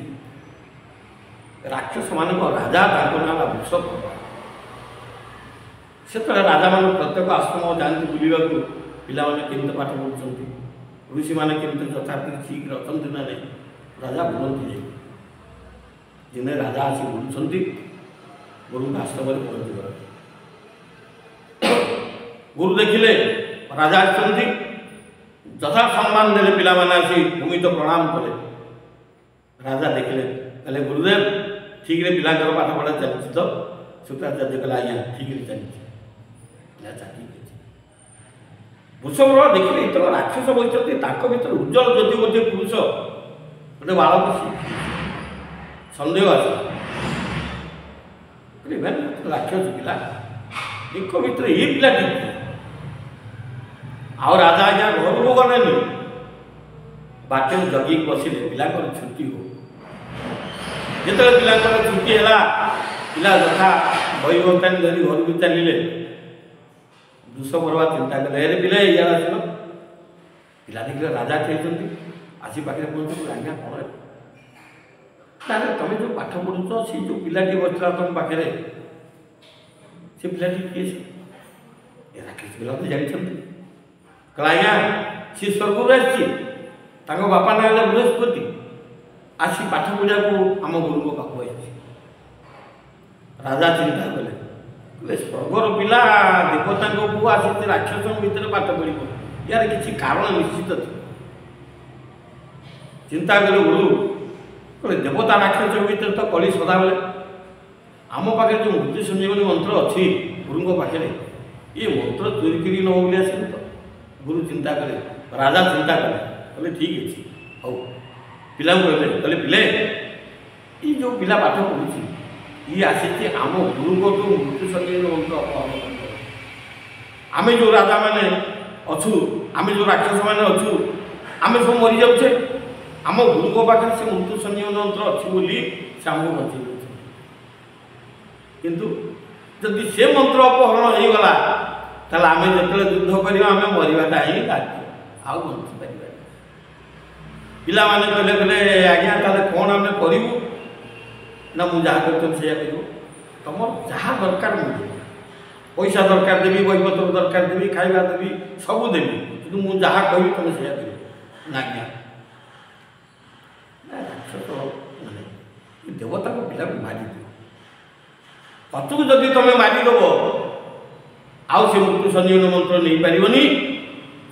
ରାକ୍ଷସମାନଙ୍କ ରାଜା ତାଙ୍କ ନାଁ ହେଲା ବୃଷଭ। ସେତେବେଳେ ରାଜାମାନେ ପ୍ରତ୍ୟେକ ଆଶ୍ରମ ଯାଆନ୍ତି ବୁଲିବାକୁ, ପିଲାମାନେ କେମିତି ପାଠ ପଢ଼ୁଛନ୍ତି, ଋଷିମାନେ କେମିତି ଯଥାର୍ଥରେ ଠିକ୍ରେ ଅଛନ୍ତି ନା ନାହିଁ, ରାଜା ବୁଲନ୍ତି ଯାଇ। ଦିନେ ରାଜା ଆସି ବୁଲୁଛନ୍ତି, ଗୁରୁଙ୍କ ଆଶ୍ରମରେ ପହଞ୍ଚିଗଲେ। ଗୁରୁ ଦେଖିଲେ ରାଜା ଆସିଛନ୍ତି, ଯଥା ସମ୍ମାନ ଦେଲେ। ପିଲାମାନେ ଆସି ଭୂମିତ ପ୍ରଣାମ କଲେ। ରାଜା ଦେଖିଲେ, କହିଲେ ଗୁରୁଦେବ ଠିକ୍ରେ ପିଲାଙ୍କର ପାଠପଢ଼ା ଚାଲିଛି ତ? ଶୁକ୍ରାଚାର୍ଯ୍ୟ କହିଲେ ଆଜ୍ଞା ଠିକ୍ରେ ଚାଲିଛି। ଆଚ୍ଛା ଠିକ୍ ଅଛି। ବୃଷଭ ଦେଖିଲେ ଯେତେବେଳେ ରାକ୍ଷସ ବସିଛନ୍ତି ତାଙ୍କ ଭିତରେ ଉଜ୍ଜଳ ଜ୍ୟୋତି ଗୋଟିଏ ପୁରୁଷ ଗୋଟେ ବାଳକ ସନ୍ଦେହ ଆସିଲା। ରାକ୍ଷସ ପିଲା ଏକ ଭିତରେ ଏ ପିଲା ଠିକ୍। ଆଉ ରାଜା ଆଜ୍ଞା ଘରକୁ ଗଲେନି, ବାଟରେ ଜଗିକି ବସିଲେ ପିଲାଙ୍କର ଛୁଟି ହଉ। ଯେତେବେଳେ ପିଲାଙ୍କର ଛୁଟି ହେଲା, ପିଲା ଯଥା ବହି ବସ୍ତାନି ଧରି ଘରକୁ ଚାଲିଲେ। ବୃଷଭ ଚିନ୍ତା କଲେ ଏରେ ପିଲା ଇଆଡ଼େ ଆସିଲ। ପିଲା ଦେଖିଲେ ରାଜା ଠିଆଇଛନ୍ତି, ଆସି ପାଖରେ ପହଞ୍ଚୁ ଆଜ୍ଞା କ'ଣ ତାହେଲେ ତମେ ଯେଉଁ ପାଠ ପଢ଼ୁଛ ସେଇ ଯେଉଁ ପିଲାଟି ବସିଥିଲା ତମ ପାଖରେ, ସେ ପିଲାଟି କିଏ? ଏ ରାକ୍ଷସ ପିଲା ତ ଜାଣିଛନ୍ତି। କହିଲା ଆଜ୍ଞା ସିଏ ସ୍ୱର୍ଗରୁ ଆସିଛି, ତାଙ୍କ ବାପା ନାଁ ହେଲା ବୃହସ୍ପତି, ଆସି ପାଠ ପଢ଼ିବାକୁ ଆମ ଗୁରୁଙ୍କ ପାଖକୁ ଆସିଛି। ରାଜା ଚିନ୍ତା କଲେ ସ୍ୱର୍ଗର ପିଲା ଦେବତାଙ୍କ ପୁଅ ଆସିଛି ରାକ୍ଷସଙ୍କ ଭିତରେ ପାଠ ପଢ଼ିବ, यार किसी कारण निश्चित थी चिंता कले गुरु कहले देवता राक्षस भीतर तो कली सदाबले आम पाखे जो मृत्यु संजीवनी मंत्र अच्छी गुरु पाखे ये मंत्र चोरी करी न बोली आस तो गुरु चिंता कले राजा चिंता कले कहले ठीक अच्छे हौ पिला कहले कहले पिले ये जो पिला पाठ पढ़ुची ये आसी आम गुरु मृत्यु संजीवनी मंत्र अपहरण आमे जो राजा माने अच्छु आमे जो राक्षस माने अच्छु आमे सब मरी जाऊे आम गुरु पाखे से मृत्यु संजीवन मंत्र अच्छी बोली से आमको बचे किंतु जदि से मंत्र अपहरण हो गला ताले आमे जतले युद्ध करिया आमे मरिबाटा ही कार्य आउ बंची परिबा पिला माने कहले कहले आज्ञा ताले कोन आमे करिवु ना मु जहा करतम से करिवु तमर जहा दरकार मुझे पैसा दरकार देवी बहीपत्र दरकार देवी खाइबा देवी सब देवी कि मुझे जहाँ कह तुम से ना क्या देवता को पिला मारी दिव पचुक जदि तुम मारिदेव आउ से मृत्यु संजीवन मंत्र नहीं पारनि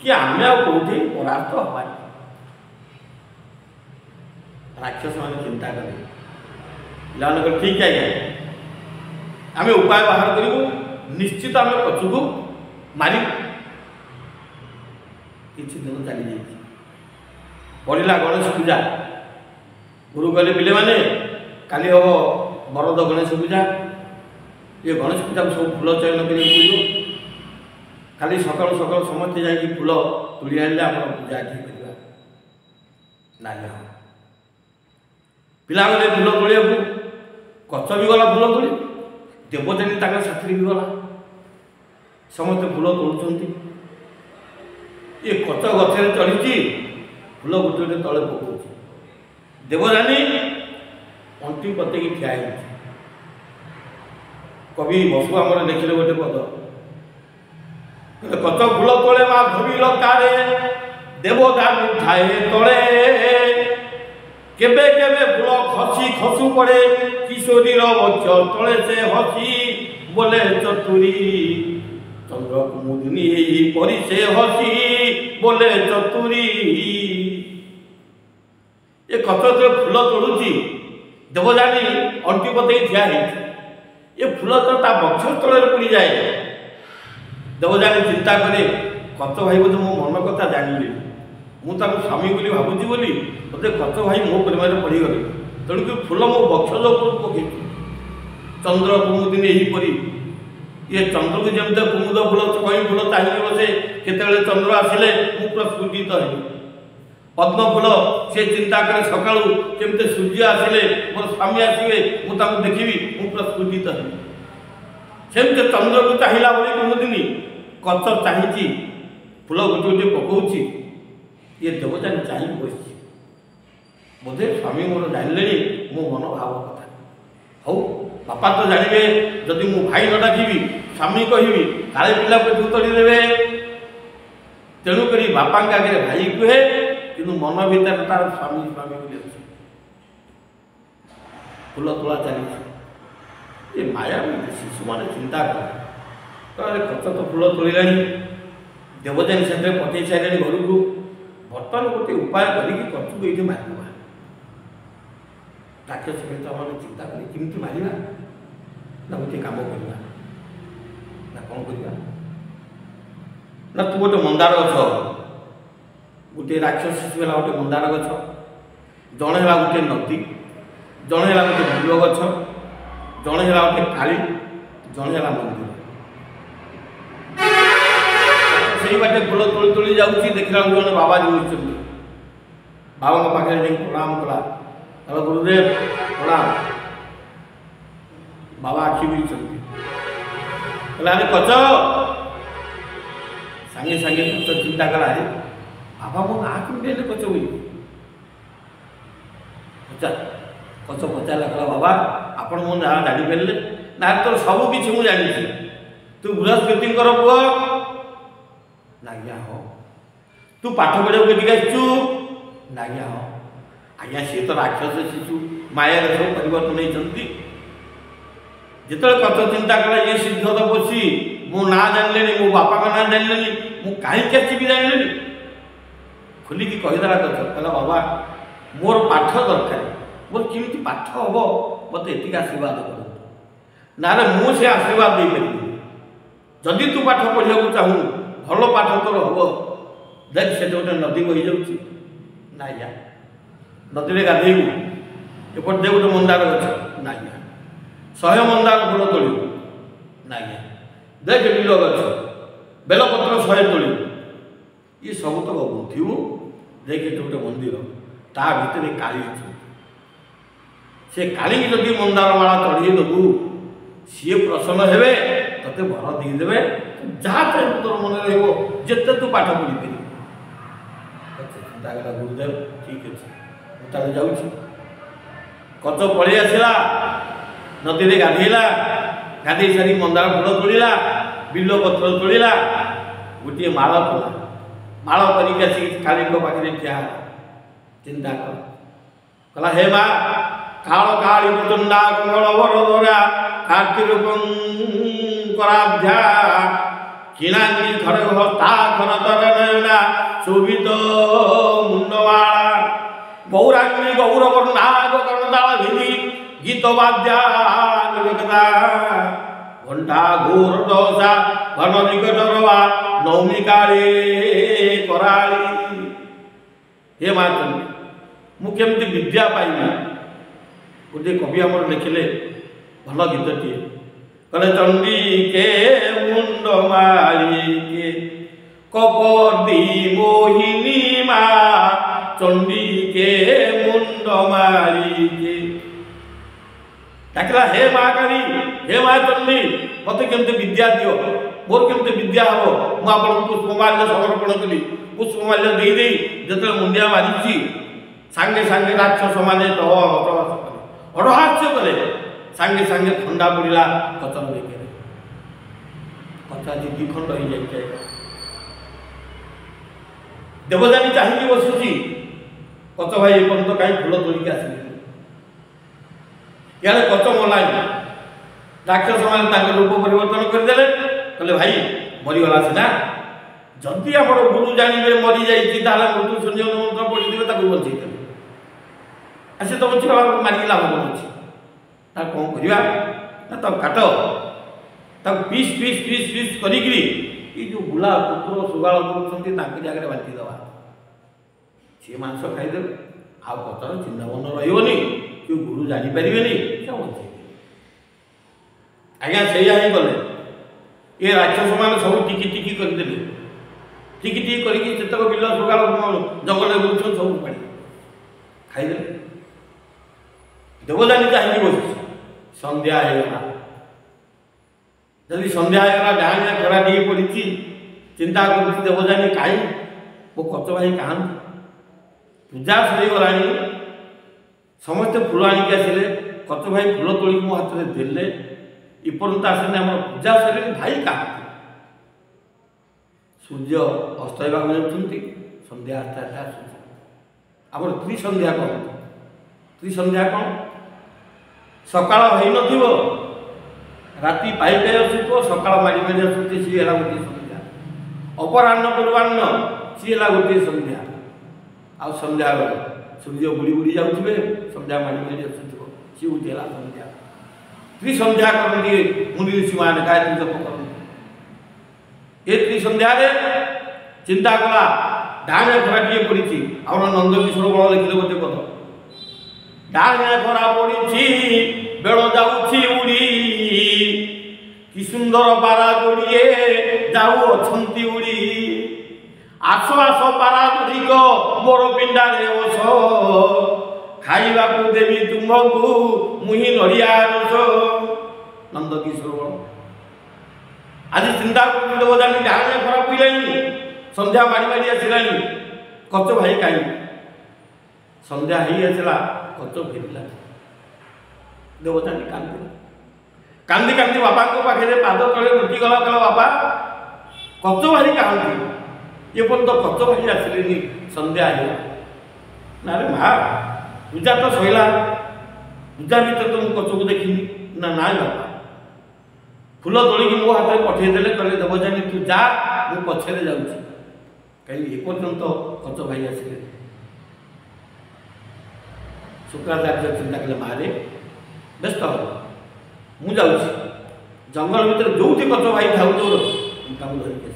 कि आम कौटी परास्त हवा राक्षस मैंने चिंता करें पिला ठीक है आम उपाय बाहर करूँ निश्चित आम पचु को मारी किसी दिन चली जाए पड़ा गणेश पूजा गुरु कहले पिले माने काली हम बरद गणेश पूजा ये गणेश पूजा सब फूल चयन कर खाली सकाल सकाल समस्ते जाकि फूल तुली आने आम पूजा ठीक करवा ना पिला गले फूल तोलिया कच भी गला फूल तोली देवजानी तक साथी भी गला समस्त फूल तोड़ुंट ये कच गचर चढ़ी फूल गोटे गोटे तले पकाऊ देवजानी अंटी पतेक ठिया कवि बसु आमर लिखिले गोटे पद कच फूल तले माँ धोबी लतारे देवता ठाए तले केबे केबे फूल खसी खसु पड़े किशोरीर बक्ष तले से हसी बोले चतुरी चंद्र कुमुदिनी परी से हसी बोले चतुरी ये कचरे फूल तोड़ुची देवजानी अंटी पते ठिया ये फूल तो ता बक्ष तले पड़ जाए देवजानी चिंता करे कच भाई बोधे मो मन कथा जानी मुझे स्वामी बोली भावुची बोली मत कच भाई मो प्रेम पड़गले तेणुक फूल मो बक्ष पकई चंद्र कुमुदिनी यहीपरी ये चंद्र को जमी कुमुद फूल कई फूल चाहिए बसे केतले चंद्र आसिले मु प्रस्फुटित है पद्म फूल से चिंता करे सका केमते सूर्य आसिले मोर स्वामी आसवे मुझे देखी मु प्रस्फुटित है सेमते चंद्र को चाहिला बोली कुमुदिनी कच चाहिए फूल गोटे गोटे पकाउची ये देवजानी चाहिए बस बोधे स्वामी मोर जान मो मन भाव कथा हौ बापा तो जानवे जदि मु भाई न डाकि स्वामी कहबी काले पिला पे तोड़ी देवे तेणुक बापा आगे भाई कहे कि मन भीतर तार स्वामी स्वामी बोली फूल तोला चली ये माया शिशु मैंने चिंता कर कच तो फूल तोड़ा देवजानी से पठे सारे घर को बर्तमान गोटे उपाय करके ये मारिबा राक्षस सहित मैंने चिंता करें किमती मारिबा ना गोटे कम करवा ना कौन करवा ना तू गोटे मंदार गछ गोटे राक्षस शिशु है गोटे मंदार गछ जड़े है गोटे नदी जड़े है गोटे फूल गछ जड़े है गोटे काली जड़े है मंदिर से बाटे फूल तोली तोली जाऊँगी देखला जड़े बाबा जी बाबा पाखे प्रणाम कला गुरुदेव प्रणाम बाबा आखि भी कच सांगे सांगे कच चिंता कला बाबा मो ना कमी कच बोली पचार कच पचारा कला बाबा आपण मो ना जानी पारे ना तो सब किसी मुझे जानी तू बृहस्पति पुआ नागिया हो तू पाठ पढ़ा के आसचु नागिया हो आज्ञा सी तो राक्षस शिशु माया सब परिवर्तन होती जिते कच चिंता कला ये सिद्ध तो बसी मो ना जानले मो बापा का ना जानले मु कहीं आसबि जानले खोलिकी कहीदेला गच कहला बाबा मोर पाठ दरकार मोर केमी पाठ हम मत एति आशीर्वाद कर ना मुझे आशीर्वाद दे पारि जदि तू पाठ पढ़ा चाहू भल पाठ तोर हम देख से गोटे नदी बही जाऊँगी ना या नदी में गाधेबू एपट दे गोटे मंदार गच ना या 100 मंदार फूल तोड़ू ना या देख बिल गच बेलपत्र 100 तोड़ू ये सब तक बुझू देख गोटे मंदिर ता भितर काली अच्छे से काली जदि मंदार माला चढ़े देबू सी प्रसन्न हे ते वर दीदे जहाँ चाहिए तोर मन रते तू पाठ पढ़ी पारि गुरुदेव ठीक अच्छे मुझे जाऊँ कच पलि आसला नदी में गाधेला गाधे सारी मंदार फूल तोड़ा बिल पत्र तोड़ा गोटे माल कला माल करके काली पाखे ठिया चिंता कला हे माँ काल काली चंदा कंगल वरदरा कार्तिक कराध्या किणांगी घर ता घर तर नयना शोभित मुंडवाला गौरांगी गौरवर्णा कर्णदाल भिधि गीत वाद्या निगता घंटा घोर दशा घन निकटरवा नौमी काले कराली हे माता मुझे विद्या पाइबी गोटे कवि आम लिखिले भल गीतटी कहले चंडी के मुंड मारी के कपदी मोहिनी मा चंडी के मुंड मारी के डाकला हे माँ काली हे माँ चंडी मत केमती विद्या दियो मोर केमती विद्या हम मुझे पुष्पमाल्य समर्पण कली पुष्पमाल्य दे जो मुंडिया मारी सांगे सांगे राक्षस माने अड़हास्य कले सांगे सांगे खंडा पड़ा कचर देखे कचा जी द्विखंड हो जाए देवजानी चाहिए बसुची कच भाई एपर्त कहीं फूल तोड़िक आस इे कच मलाई राक्षस मैंने रूप परिवर्तन करदे कहले भाई मरीगला सीना जदि आम गुरु जानवे मरी जा मृत्यु संजीवन मंत्र पढ़ी बचे आसे तो बची मारिक लाभ कौन कौन करवा ना काट पीस पीस पीस पीस करी जो बुला कुकुर सुगाल कर जगह बांटीदवा सी मांस खाईदे आउ कतर चिंतावन रही कि गुरु जापर बचे आज्ञा से गले ये राक्षस मैंने सब टिकी टिकी करदे टिकी टिकी करतक बिल सुगाल जंगल बुलूँ सब पाड़ी खाईदे देवजानी चाहिए बस संध्या होगा जदि संध्या होगा डाँगे खरा टे पड़ी चिंता कर देवजानी कहीं मो कच भाई कहाँ पूजा सरीगला समस्ते फूल आणिक आसिले कच भाई फूल तोड़ मो हाथ में देले इपर्यंत आसने आम पूजा सर भाई कहाँ सूर्य अस्तवा जाती संध्या आस्ते आस्ते आस आम त्रिसंध्या कौन त्रिसंध्या कौन सकाळ होई नथिबो राति पाई पाई आसुतो सकाळ मारी मारी आसुते सी एला गोटे संध्या अपराह्न पूर्वाह्न सी एला गोटे संध्या आ संध्या सूर्य बुड़ी बुड़ी जाउथिबे संध्या मारी मारी आसुतो सी उठेला संध्या त्रिसंध्या करनी मुनि ऋषि मान गायत्री जप करनी ए त्रिसंध्या रे चिंता कला डाणे खराटिए पड़ी आम नंद किशोर बल लिखिले गोटे पद डाणे खरा पड़ी बेड़ जाऊँ उड़ी कि सुंदर पारा जोड़िए जाऊ अच्छी उड़ी आस आस पारा गुड़िक मोर पिंडारे बस खाइबा को देवी तुमको मुही नड़िया रस नंद किशोर आज चिंता कर जानी डाणे खरा पड़े संध्या मारी मारी आसला कच भाई कहीं संध्या ही आसला कच फेरला देवजानी कांदी कांदी कांदी बापा को पाखे पाद तले लुटी गला कहला बापा कच भाई कहाँती ये तो कच भाई आसिले संध्या है ना रे माँ पूजा तो सैला पूजा भर तो मुझे कच को देखी ना ना बापा फूल तोड़िकी मो हाथ में पठेदेले कहले देवजानी तू जा मु पछे जाऊँ कहीं एपर्यंत कच भाई आसिले शुक्राचार्य चिंता कले मारे व्यस्त हो मु जाऊँ जंगल भीतर जो कच भाई था धरिक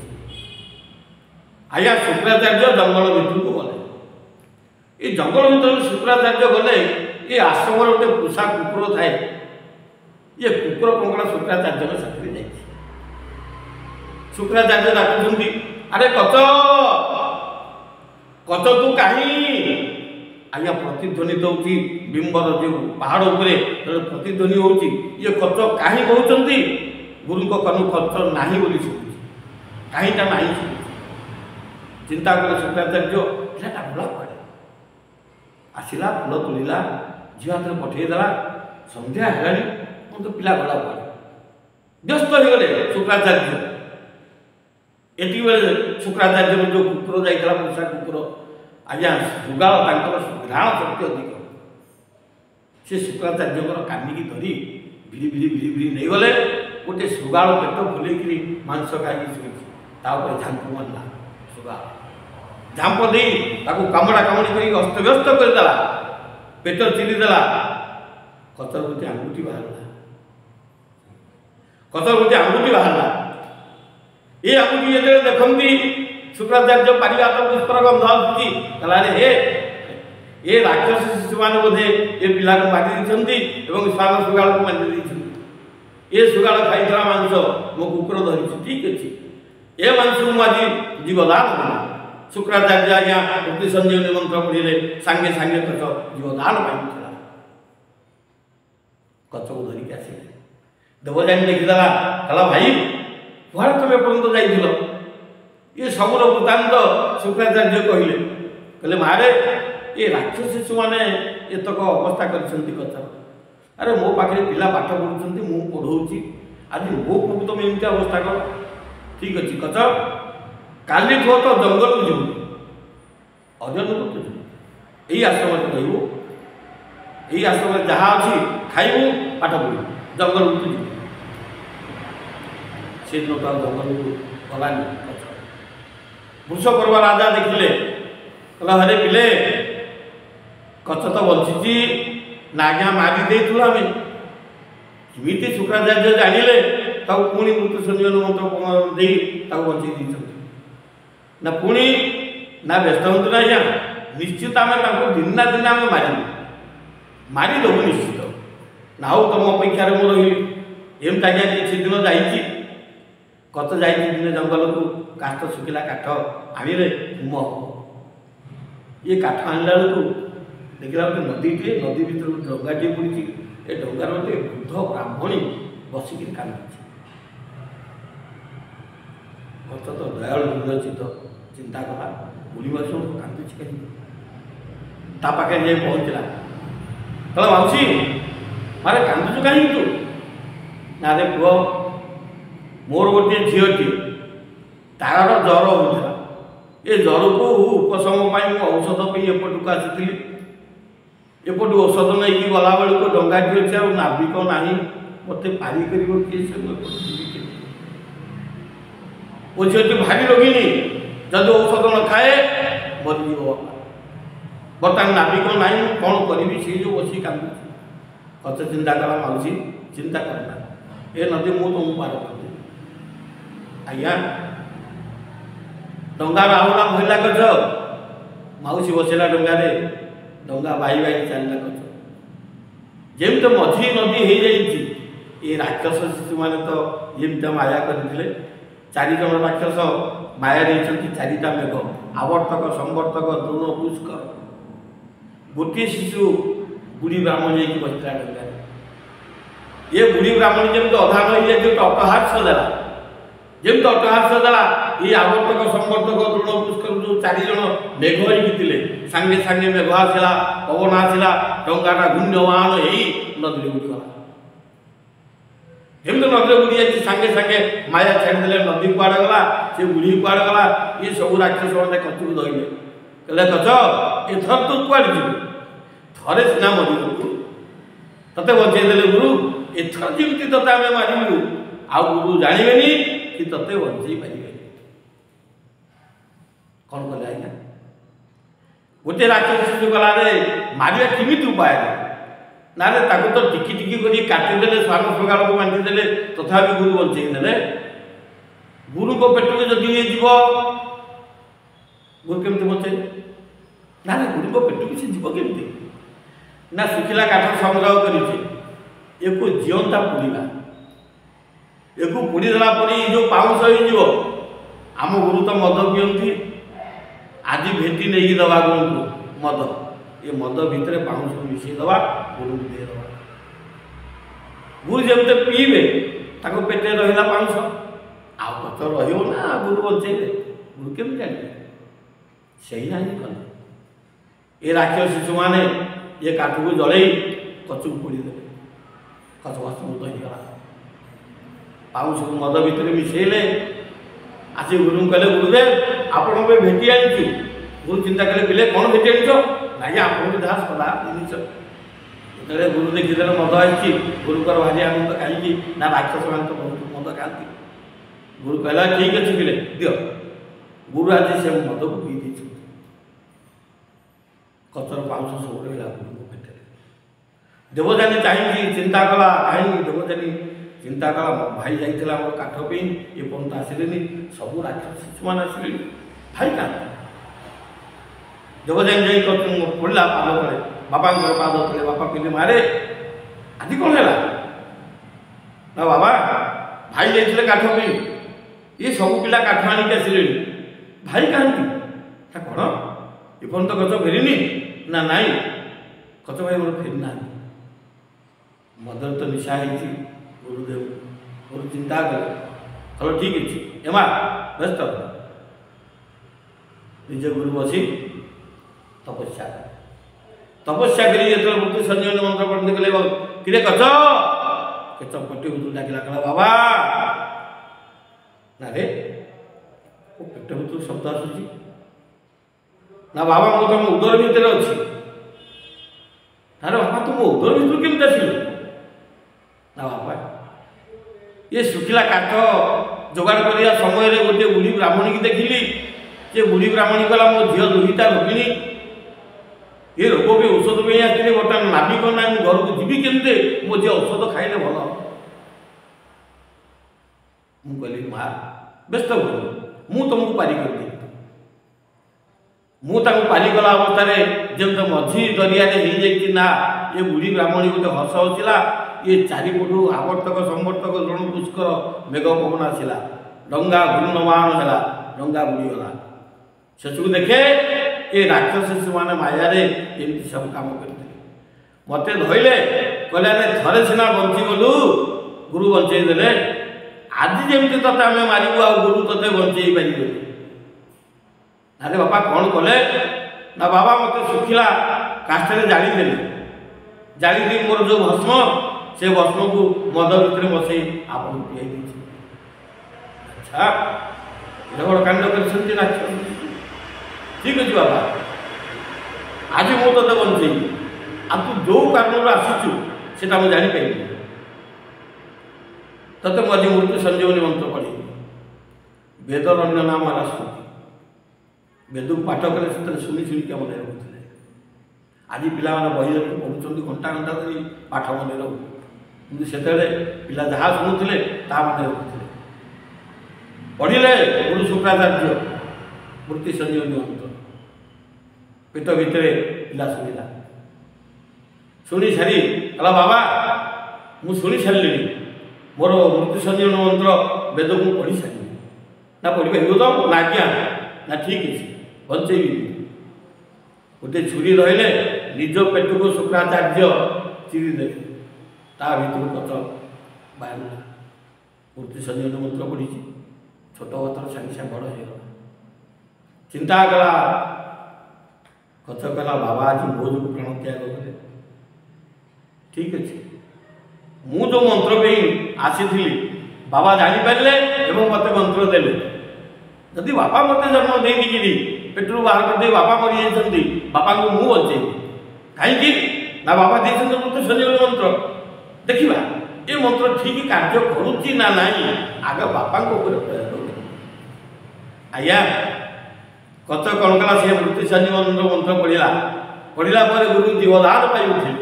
आज्ञा शुक्राचार्य जंगल भितर को गले ये जंगल भीतर शुक्राचार्य गले ये आश्रम गोटे पोषा कुकुर थाए ये कुकुर कंकड़ा शुक्राचार्य साथी जाए शुक्राचार्य डाकुंट अरे कच कच तू कहीं आज्ञा प्रतिध्वनि दौर बिंबर जो पहाड़ उपरे प्रतिध्वनि हो ये कच कहीं कहते गुरु कनु कच नहीं बोली शुभुची कहींटा नहीं शुभुची चिंता कले शुक्राचार्य इलाटा भला पड़े आसला फूल तोड़ा झील हाथ में पठेदेला संध्या है तो पिला गला पड़े व्यस्त हो गले शुक्राचार्य एटी बेले शुक्राचार्य जो कुकुर जाइला पोषा कुकुर आज्ञा सुगाल घ्राण शक्ति अधिक से शुक्राचार्य कानिकी धरी भिड़ी भिड़ी भिड़ी भिड़ी नहीं गले गोटे सुगाल पेट फुलेकरी मांस खाई शुई झांप मारला सुगाल झांप दे कामड़ा कामड़ी कर अस्तव्यस्त करदेला पेट चिरीदेला कचर गोटे आंगुठी बाहरला कचर गोटे आंगुठी बाहरला ये आंगुठी जो देखती शुक्राचार्य पारिवात पुष्पर गंध आसुची हे ये राक्षस शिशु मैंने बोधे ये पिला को मारी स्वान सुगाल को मारी ये सुगाल खाई मांस मो कुकुर धरी ठीक अच्छे ये मांस मुझे जीवदान देना शुक्राचार्य आज्ञा वृत्ति संजीवनी मंत्र पढ़े सांगे सांगे कच जीवदान पाइला कच को धरिक आसिले देवजानी देखीदेला कहला भाई कुआड़े तुम एपर्यंत जाइल ये सबूर वृत्तांत शुक्राचार्य कहले मारे ये राक्षस शिशु मैंने एतक अवस्था कर अरे मो पाखे पिला पाठ पढ़ुं मु पढ़ाऊँगी आज मो पुक तुम एमती अवस्था कर ठीक अच्छे कच काली ठो तो जंगल को जीव अजन को यही आश्रम रही यही आश्रम जहाँ अच्छी खाइबू पाठ पढ़ू जंगल को जीव से दिन तो जंगल को गलानी वृष पर्व राजा देखिले कहला हरे पिले कच तो बंची नाज्ञा मारी देलु आम कमी शुक्राचार्य जानिले पुणी मृत्यु संजीवन मंत्र दे बचे ना पुणी ना व्यस्त हूँ ना आज्ञा निश्चित आम दिन ना दिन आम मारिदेबू निश्चित ना तुम अपेक्षा मोर एमती आज्ञा किसी दिन जा कच जा दिन जंगल को काठ सुखिला काठ आनिले हुम ये काठ आणला बेलू देखला गोटे नदीटे नदी भर डंगाटे पड़ी ए डंगार गोटे वृद्ध ब्राह्मणी बसिक कांदी कच तो दयालु हृदयचित चिंता कला बुलवा सब कांदी कहीं पाखे जाए पहुँचला कहला माउसी मारे कांदुचु कहीं तू ना रे पुओ मोर गोटे झीटी तार जर होता ये जर को उपशम औषध एपटक आसी एपटू औषध नहीं गला बेलू डंगाटी अच्छे और नाविक ना मत पारी कर वो झीटी भारी रोगिणी जदि औषध न खाए मरी बर्तमान नाविक ना कौन करी से जो बस कांदी कच चिंता कला माउसी चिंता करना ये नदी मु तुमको पार कर आज्ञा डंगा राहुला महिला कच माउसी बसला डंगारे डंगा बाई बाई चलला कच जमी तो मझी नदी हो जाए राक्षस शिशु मैंने तो जमी माया करते चारिज राक्षस माया नहीं चारिटा मेघ आवर्तक संवर्तक द्रोण पुष्कर गोटे शिशु बुढ़ी ब्राह्मण जाकि बसला डंगारे ये बुढ़ी ब्राह्मणी जमी अधा नई जाए अटहास देला जमी अटहास देला ये आवर्तक संवर्तक द्रोण पुष्कर जो चारिज मेघ होते सांगे सांगे मेघ आसला पवन आसला डंगाटा घूर्ण्यमान हो नदी बुड़ीगला जमी नदी बुड़ी जाए सांगे सांगे माया छाड़ीदे नदी कुआड़े गला से बुढ़ी कुआड़े गला ये सब राक्षस मैंने कचू धरले कहले कच एथर तू कुआड़े जीव थरे सीना मरी तते बचेदेले गुरु एथर जमी ते आम मारू आउ गुरु जानवेनि कि तते बंचई पारे कौन कले आज्ञा गोटे राक्षस शिशु गला मारिया केमिति उपाय ना तो टिकी टिकी कर काटिदेले स्वामी प्रकार को बांधिदेले तथापि गुरु बंचई ने गुरु को पेट में जदि ये जीव गुरु केमती बचे ना गुरु को पेट में से जीव केमती ना सुखिला काठ संग्रह करिछे एको जीवंता पुड़ीला एको पुड़ी देला पर जो पाउंस हो जीव आम गुरु तो मद पियंती आज भेटी नहीं दवा गुरु को मद ये मद भितर पाउंस मिसई दवा गुरु को दे दवा गुरु जमते पीबे ताको पेटे रहिला पाउंस आ तो रहियो ना गुरु बचेले गुरु केम जाने सही नहीं कले ये राक्षस शिशु माने ये काठ को जड़े कचु पोड़ी देले कच भस्म गला पाउंस को मद भितर मिसेले आसी गुरु कहले गुरुदेव आपण भेटी आनी गुरु चिंता कले पिले कौन भेटी आनी ना आपको जहाँ सदा जिन जो गुरु देखीदे मद आई गुरु भारी आनंद कहीं ना राक्षस मान तो बहुत मद खाती गुरु कहला ठीक अच्छे पिले दियो गुरु आज से मद को पी दी कचर पाउंस सब रहा गुरु को पेटे देवजानी चाहिए चिंता कला कहीं देवजानी चिंता कला भाई जाइला मोर काठ पे ये पर्यंत आसिले सब राक्षस शिशु मान आसिले भाई क्या देवजानी जाई पड़ा पाद तले बापा पाद तले बापा कहले मारे आज कौन है ना बाबा भाई जाइए काठ पे ये सब पिला काठ आणिक आसिले भाई कहती कौन ये पर्यंत गच फेरीनी ना नाई गच भाई मोर फेरी ना मदर तो निशा है गुरुदेव गुरु चिंता कले चलो ठीक है एमा व्यस्त निज गुरु बसी तपस्या तपस्या करी जो मृत्यु संजीवनी मंत्र पढ़ते गले किरे कच केच पट्टी भूतु डाकिला कला बाबा ना रे वो पेट भूतु शब्द आसुची ना बाबा मु तुम उदर भितर अच्छी अरे बाबा तुम उदर भितर केमती आसिल ना बाबा ये सुखिला काठ जोगाड़ करिया समय गोटे बुढ़ी ब्राह्मणी की देखिली जे बुढ़ी ब्राह्मणी कला मो झील दुईटा रोगिणी ये रोग भी औषध पे आसती बर्तमान नाविक ना घर को जीवी केमते मो झी औषध खाइले भल मुझे माँ व्यस्त हो मु तुमको पारी कर पारिगला अवस्था जमी मझी दरिया ना ये बुढ़ी ब्राह्मणी गोटे हस हसिला ये चारिपटू आवर्तक संवर्तक रण पुष्कर मेघ पवन आसला डंगा घूर्णमान है डंगा बुड़ीगला शेष को देखे ये राक्षस शिशु मैंने मायारे एमती सब कम करते मत धरले कहले थे सीना बंची गलु गुरु बंचई देले आज जमी ते आम मारू आ गुरु ते बंचई पारे अरे बापा कौन कले ना बाबा मत सुखिला काष्ठे जाली मोर जो भस्म से भस्म को मद भितर बसई आप पी अच्छा ये बड़ कांड कर ठीक अच्छे बाबा आज मु ते बंचई आ तू जो कारण आसुचु से मुझे जापारि ते मुझे मृत्यु संजीवनी मंत्र पढ़ी वेदर अन्य नाम है श्रुति वेद को पाठ कले शुणी शुणिक मन रखुले आज पिला बही पढ़ुं घंटा घंटा धरी पाठ मन रखु कि से पिला जहाँ शुणुले ता मन रखुले पढ़ले गुरु शुक्राचार्य मृत्यु संजीवनी मंत्र पेट भितर पिला शुणिला शुणी सारी कहला बाबा मु शुणी सारे मोर मृत्यु संजीवनी मंत्र वेद को पढ़ी सारी ना पढ़ी पार तो ना आज्ञा ना ठीक है बंचई गोटे छुरी रही निज पेट को शुक्राचार्य चिरी दे भर कच बाहर मृत्यु संजीवनी मंत्र पढ़ी छोट बतर सागे सागे बड़ हो चिंता कला कच कला बाबा आज मो जो प्राण त्याग कले ठीक अच्छे मु जो मंत्र पे आसी बाबा जापारे मत मंत्र देले जदि बापा मत जन्म देकी पेटू बाहर कर बापा मरी जाती बापा को मुझे बचे कहीं ना बापा मृत्यु संजीवनी मंत्र देखा ए मंत्र ठीक कार्य करुच्ची ना नहीं आग बापा प्रयोग आज्ञा कत कौन कला सी मृत्युशानी मंत्र पढ़ला गुरु जीवदान पाई उठे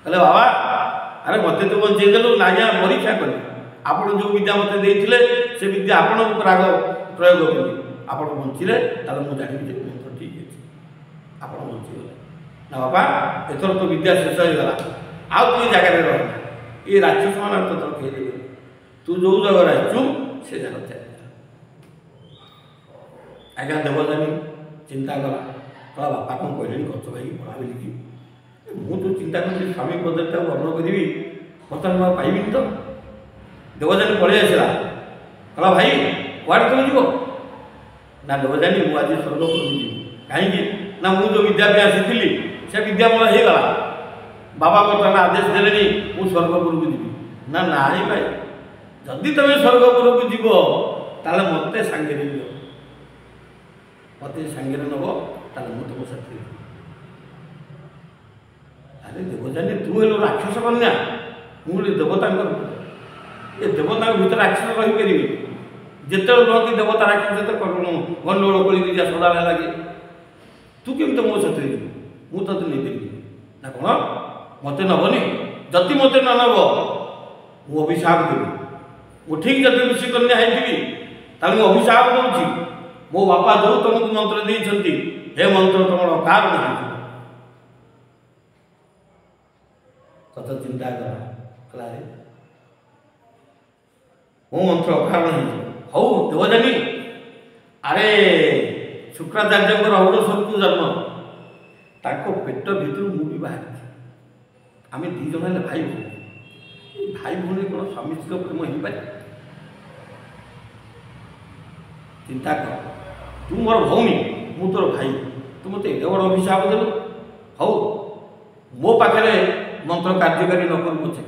कहले बाबा अरे मत तू बचेदेलु ना आज्ञा परीक्षा कली आप जो विद्या मत देते से विद्या आपण आग प्रयोग कली आप बचिले मुझे जानी मंत्र ठीक है आप बचीगले ना बाबा एथर तो विद्या शेष हो गला आउ कोई जगह रहा ये राक्षस मान तो खेल तू जो जगह आसु से जगह चल आज्ञा देवजानी चिंता कला कला बापा कौन कहले गच भाई पढ़ा बोलिकी मुझे तो चिंता करी स्वामी पदटा वर्ण करी बर्तमान मैं पाइबी तो देवजानी पलि आसला कला भाई कुआड़े तुम जीव ना देवजानी मुझे आज स्वर्गपुर जी कहीं ना मुझे जो विद्या आसी से विद्या मोर हो गला बाबा बर्तमान आदेश देले मुझे स्वर्गपुर को जी ना ना भाई जदि तुम स्वर्गपुर को जीव ताले मत सांगे मत सांगे नब ताले मु तुम साथी अरे देवजानी तू हेलु राक्षस कन्या मुझे देवता ये देवता भीतर राक्षस रहीपर जिते रुहती देवता राक्षस गंडगोल कर सदा लगे तू केमती मो साथ मुझे नहीं पारि ना कौन मत नबनी जदि मत न नब मु अभिशाप देवी मु ठीक जब ऋषि कन्या होती मु अभिशाप दूसरी मो बापा जो तुमको मंत्र देते हे मंत्र तुम कार नहीं कत चिंता कला मो मंत्र अकार नहीं हौ देवजानी अरे शुक्राचार्य औरस्वरू जन्म ताको पेट भीतर मुझे बाहर आम दीज है भाई भौणी भाई भौणी कौन स्वामी स्त्री प्रेम हो पारे चिंता कर तू मोर भौणी मु तोर भाई तू मत एत बड़ अभिशाप देलु हौ मो पाखे मंत्र कार्यकारी न करू पछे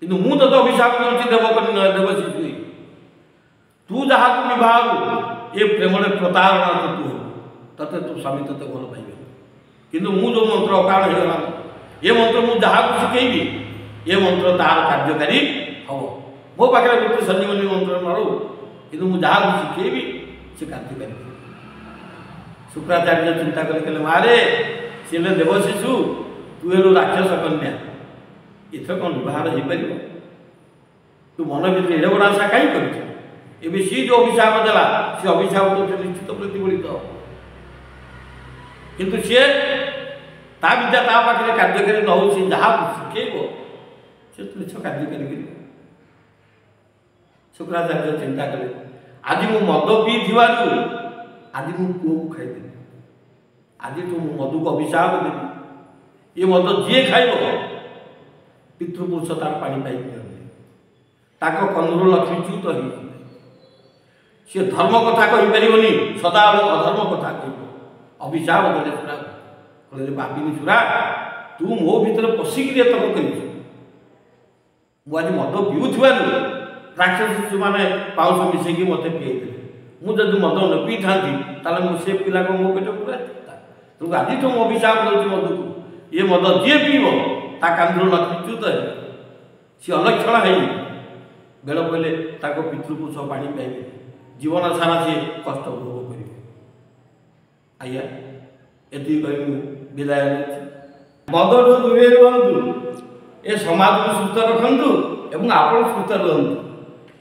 कि मुझे तो अभिशाप दूसरी देव शिशु तू जहाँ विवाह ये प्रेम प्रतारणा तो तू तते तू स्वामी ते भल पाइबे किंतु मु जो मंत्र अकारण होगा ये मंत्र मुझे जहाँ शिखेबी ये मंत्र तार कार्यकारी हम मो पाखे मृत्यु संजीवनी मंत्र नड़ू कि मुझे जहाँ शिखेबी से कार्यकारी शुक्राचार्य चिंता कले मारे सी देव शिशु तू हेलु राक्षस कन्या इथर कौन विवाह हो पार तू मन भर एड़े बड़ा आशा कहीं कर सी जो अभिशाप देला सी अभिशाप तो निश्चित प्रतिफलित किंतु सी ता विद्या ता पाखे कार्यकारी न हो जहाँ शिखेब से तो निश्चय कार्यकारी कर शुक्राचार्य चिंता कले आज मु मद पी आज मु पुओ को खाईदेवी आज तो मधु को अभिशाप देवी ये मद जी खाइब पितृपुरुष तार पानी पाई कन्हर लक्ष्मी च्युत हो सी धर्म कथा कहीपरि सदा अधर्म कथा कह अभिशाप देले सुरा कहले बापिनी सुरा तू मो भीतर पशिक तक कर आज मद पीऊा राक्षस शिशु मैंने पाउस मिसेक मत पीदे मुझे मद न पी था से पिला को मो पेट पूरा तेणु आज तो मु अभिशाप दूसरी मद को ये मद जी पीब ता कांधर लक्ष्मीच्युत है सी अलक्षण है बेल पड़े पितृपुरुष पानी पाइबे जीवन सारा सी कष्ट भोग कर आज्ञा ये विदाय मद दूरे रुहतु ए समाज को सुस्थ रखु एवं आप सुस्थ रुहतु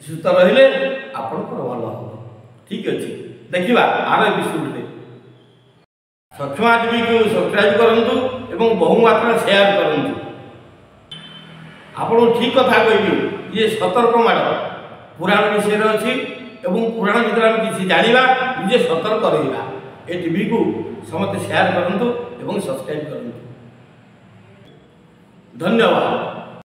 सुस्थ रहिले आपंकर भल हम ठीक अच्छे देखा आर एपिसोड सक्षमा टीवी को सब्सक्राइब करूँ एवं बहु मात्रा शेयर करूँ आपको ठीक कथा कहली ये सतर्क माड़ पुराण विषय अच्छी एवं पुराण भर आम किसी जाना निजे सतर्क रहा ये टीवी को समस्त शेयर करूँ एवं सब्सक्राइब करूँ धन्यवाद।